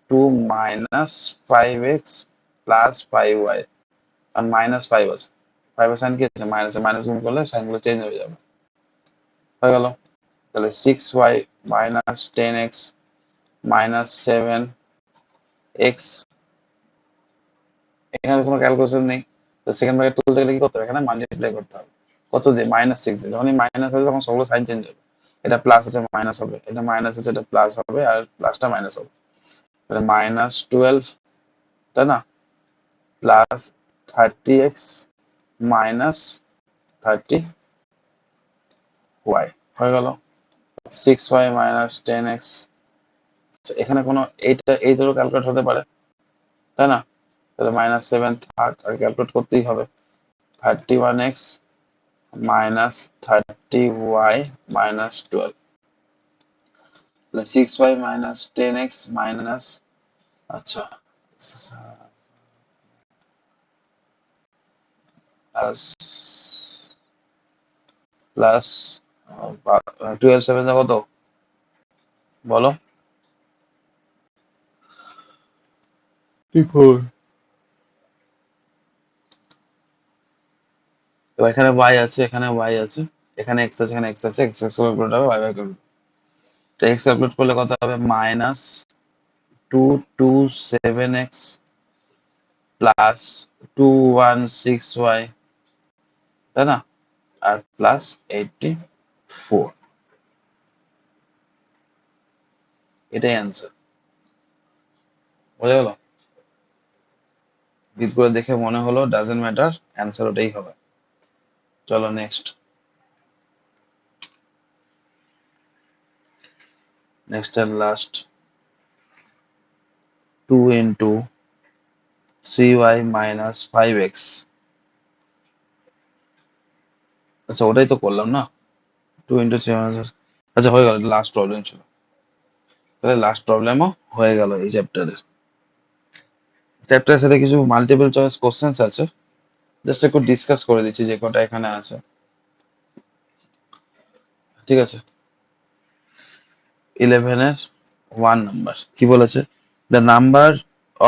2 minus 5x plus 5y, আর মাইনাস 5 আছে, 5 এর সাইন কি আছে, মাইনাস, মাইনাস গুণ করলে সাইন গুলো চেঞ্জ হয়ে যাবে। হয়ে গেল, তাহলে 6y minus 10x minus 7x, এখানে কোনো ক্যালকুলেশন নেই, তো সেকেন্ড ব্র্যাকেট তুলতে গেলে কি করতে হবে, এখানে মাল্টিপ্লাই করতে হবে। কত দিয়ে, -6 দিয়ে, যখনই মাইনাস আছে তখন সবগুলো সাইন চেঞ্জ হবে, এটা প্লাস আছে মাইনাস হবে, এটা মাইনাস আছে এটা প্লাস হবে, আর প্লাসটা মাইনাস হবে, তাহলে -12 তাই না, প্লাস 30x মাইনাস 30y হয়ে গেল। 6y মাইনাস 10x, এখানে কোনো এইটা এই দুটো ক্যালকুলেট হতে পারে তাই না, তাহলে -7 থাক, আর ক্যালকুলেট করতেই হবে, 31x মাইনাস 30y মাইনাস 12, তাহলে 6y মাইনাস 10x মাইনাস, আচ্ছা প্লাস প্লাস 12 7 কত বলো, 34। এবার এখানে y আছে, এখানে y আছে, এখানে x আছে, এখানে x আছে, x ক্যালকুলেট হবে, y ক্যালকুলেট, তো x ক্যালকুলেট করলে কত হবে, -227x প্লাস 216y তাই না, আর প্লাস 84, এটাই অ্যান্সার। বোঝা গেল, বিট করে দেখে মনে হলো ডাজন্ট ম্যাটার, অ্যান্সার ওটাই হবে। চলো next. Next and last, 2 into 3y minus 5x, আচ্ছা ওটাই তো করলাম না, 2 into 3 minus, আচ্ছা হয়ে গেল, লাস্ট প্রবলেম ছিল, তাহলে লাস্ট প্রবলেমও হয়ে গেল এই চ্যাপ্টারের। চ্যাপ্টারের সাথে কিছু মাল্টিপল চয়েস কোশ্চেন্স আছে, জাস্ট একটু ডিসকাস করে দিচ্ছি যে কটা এখানে আছে। ঠিক আছে, 11 এর 1 নাম্বার কি বলেছে, the number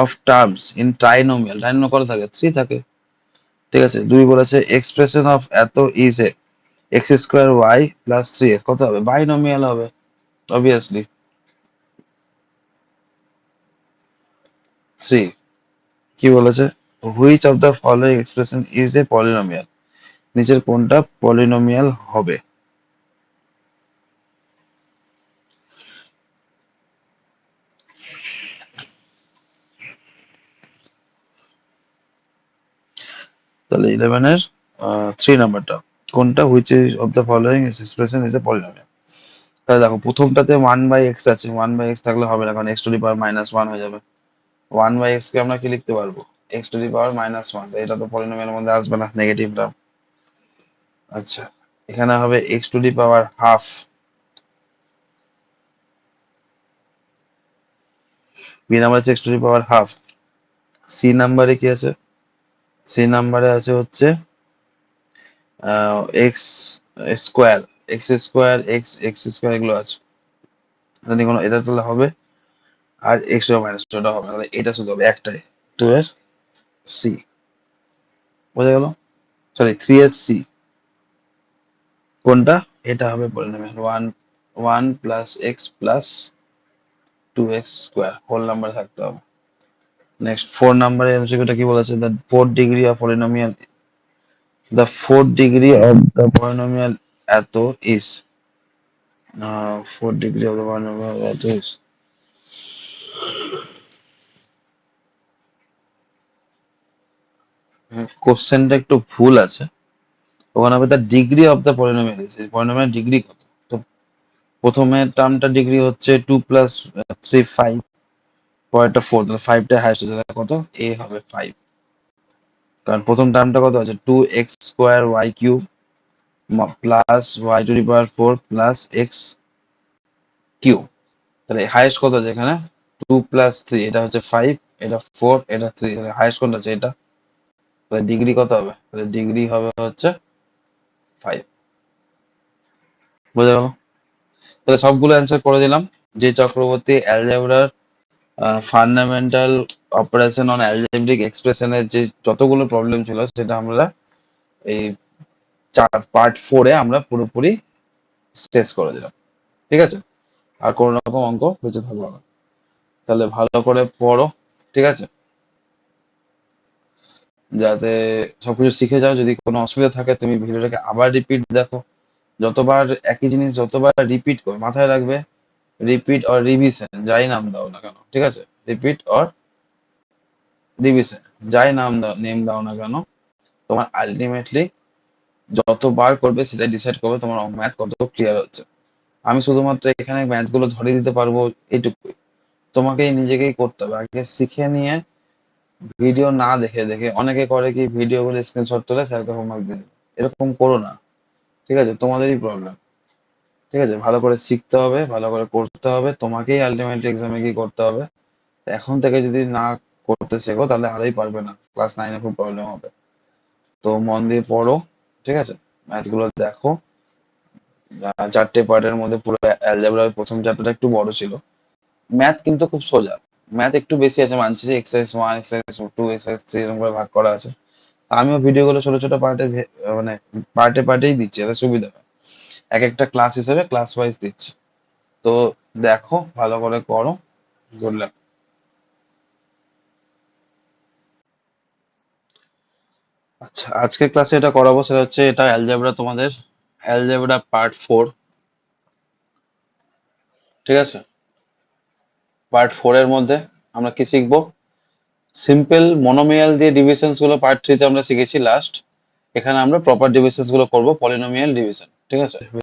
of terms in trinomial, trinomial কত থাকে, 3 থাকে। ঠিক আছে, 2 বলেছে এক্সপ্রেশন অফ এত is a x square y plus 3x, কত হবে, বাইনোমিয়াল হবে অবভিয়াসলি 3। কি বলেছে, which of the following expression is a polynomial, নিচের কোনটা পলিনোমিয়াল হবে। তাহলে 11 এর 3 নাম্বারটা কোনটা, which of the following expression is a polynomial. তাহলে দেখো প্রথমটাতে 1/x আছে, 1/x থাকলে হবে না, কারণ x টু দি পাওয়ার -1 হয়ে যাবে। 1/x কে আমরা কি লিখতে পারবো, x টু দি পাওয়ার -1, এটা তো পলিনোমিয়ালের মধ্যে আসবে না, নেগেটিভ টার্ম। আচ্ছা, এখানে হবে x to the power half, b number আছে x to the power half. C নাম্বারে কি আছে, সি নাম্বারে আছে হচ্ছে x square, x square, x square এগুলো আছে, এটা তাহলে হবে, আর এক্স -2 হবে, তাহলে এটা শুধু হবে একটাই, 2 এর সি, বোঝা গেল, সরি 3 এর সি কোনটা, এটা হবে polynomial 1 plus x plus 2x square whole number থাকতে হবে। নেক্সট 4 নাম্বারে এমসিকিউটা কি বলেছে, the fourth degree of polynomial, the fourth degree of the polynomial এত is, fourth degree of the polynomial এত is, কোশ্চেনটা একটু ভুল আছে, ওখানে হবে the degree of the polynomial is, polynomial degree কত। তো প্রথমে টার্মটা ডিগ্রি হচ্ছে 2 প্লাস 3 5, পরেরটা 4, তাহলে 5টা হাইয়েস্ট, তাহলে কত, এ হবে 5, কারণ প্রথম টার্মটা কত আছে 2x square y cube plus y to the power 4 plus x cube, তাহলে হাইয়েস্ট কত আছে এখানে 2 প্লাস 3, এটা হচ্ছে 5, এটা 4, এটা 3, তাহলে হাইয়েস্ট কোনটা আছে এটা, তাহলে ডিগ্রি কত হবে, তাহলে ডিগ্রি হবে হচ্ছে 5, বুঝা গেল। তাহলে সবগুলো অ্যান্সার করে দিলাম। যে চক্রবর্তী অ্যালজেব্রার ফান্ডামেন্টাল অপারেশন অন অ্যালজেব্রিক এক্সপ্রেশনের যে যতগুলো প্রবলেম ছিল সেটা আমরা এই পার্ট 4-এ আমরা পুরোপুরি শেষ করে দিলাম, ঠিক আছে, আর কোনো রকম অঙ্ক বেঁচে থাকলো না। তাহলে ভালো করে পড়ো, ঠিক আছে, যাতে সবকিছু শিখে যাও। যদি কোনো অসুবিধা থাকে তুমি ভিডিওটাকে আবার রিপিট দেখো, যতবার একই জিনিস যতবার রিপিট করো, মাথায় রাখবে রিপিট অর রিভিশন যাই নাম দাও না কেন, ঠিক আছে, রিপিট অর রিভিশন যাই নেম দাও না কেন, তোমার আলটিমেটলি যতবার করবে সেটা ডিসাইড করবে তোমার ম্যাথ কত ক্লিয়ার হচ্ছে। আমি শুধুমাত্র এখানে ম্যাথ গুলো ধরিয়ে দিতে পারবো এইটুকুই, তোমাকেই নিজেকেই করতে হবে। আগে শিখে নিয়ে ভিডিও না দেখে দেখে, অনেকে করে কি ভিডিও গুলো স্ক্রিনশট তুলে স্যারকে হোমওয়ার্ক দিয়ে দেবে, এরকম করো না, ঠিক আছে, তোমাদেরই প্রবলেম, ঠিক আছে, ভালো করে শিখতে হবে, ভালো করে করতে হবে, তোমাকেই আলটিমেটলি এক্সামে কি করতে হবে। এখন থেকে যদি না করতে শেখো তাহলে আরোই পারবে না, ক্লাস 9-এ খুব প্রবলেম হবে। তো মন দিয়ে পড়ো, ঠিক আছে, ম্যাথ গুলো দেখো, 4টে পার্টের মধ্যে পুরো অ্যালজেব্রার প্রথম চ্যাপ্টারটা একটু বড় ছিল, ম্যাথ কিন্তু খুব সোজা, ম্যাথ একটু বেশি আছে মানছি, যে এক্সারসাইজ 1, এক্সারসাইজ 2, এক্সারসাইজ 3 এরকম করে ভাগ করা আছে। আমিও ভিডিওগুলো ছোট ছোট পার্টে, মানে পার্টে পার্টেই দিচ্ছি, এতে সুবিধা হয়, এক একটা ক্লাস হিসেবে ক্লাস ওয়াইজ দিচ্ছি। তো দেখো, ভালো করে করো, গুড লাক। আচ্ছা, আজকের ক্লাসে এটা করাবো, সেটা হচ্ছে এটা অ্যালজেব্রা, তোমাদের অ্যালজেব্রা পার্ট 4, ঠিক আছে। পার্ট 4 এর মধ্যে আমরা কি শিখবো, সিম্পল মনোমিয়াল দিয়ে ডিভিশনস গুলো পার্ট 3 তে আমরা শিখেছি লাস্ট, এখানে আমরা প্রপার ডিভিশনস গুলো করবো, পলিনোমিয়াল ডিভিশন, ঠিক আছে।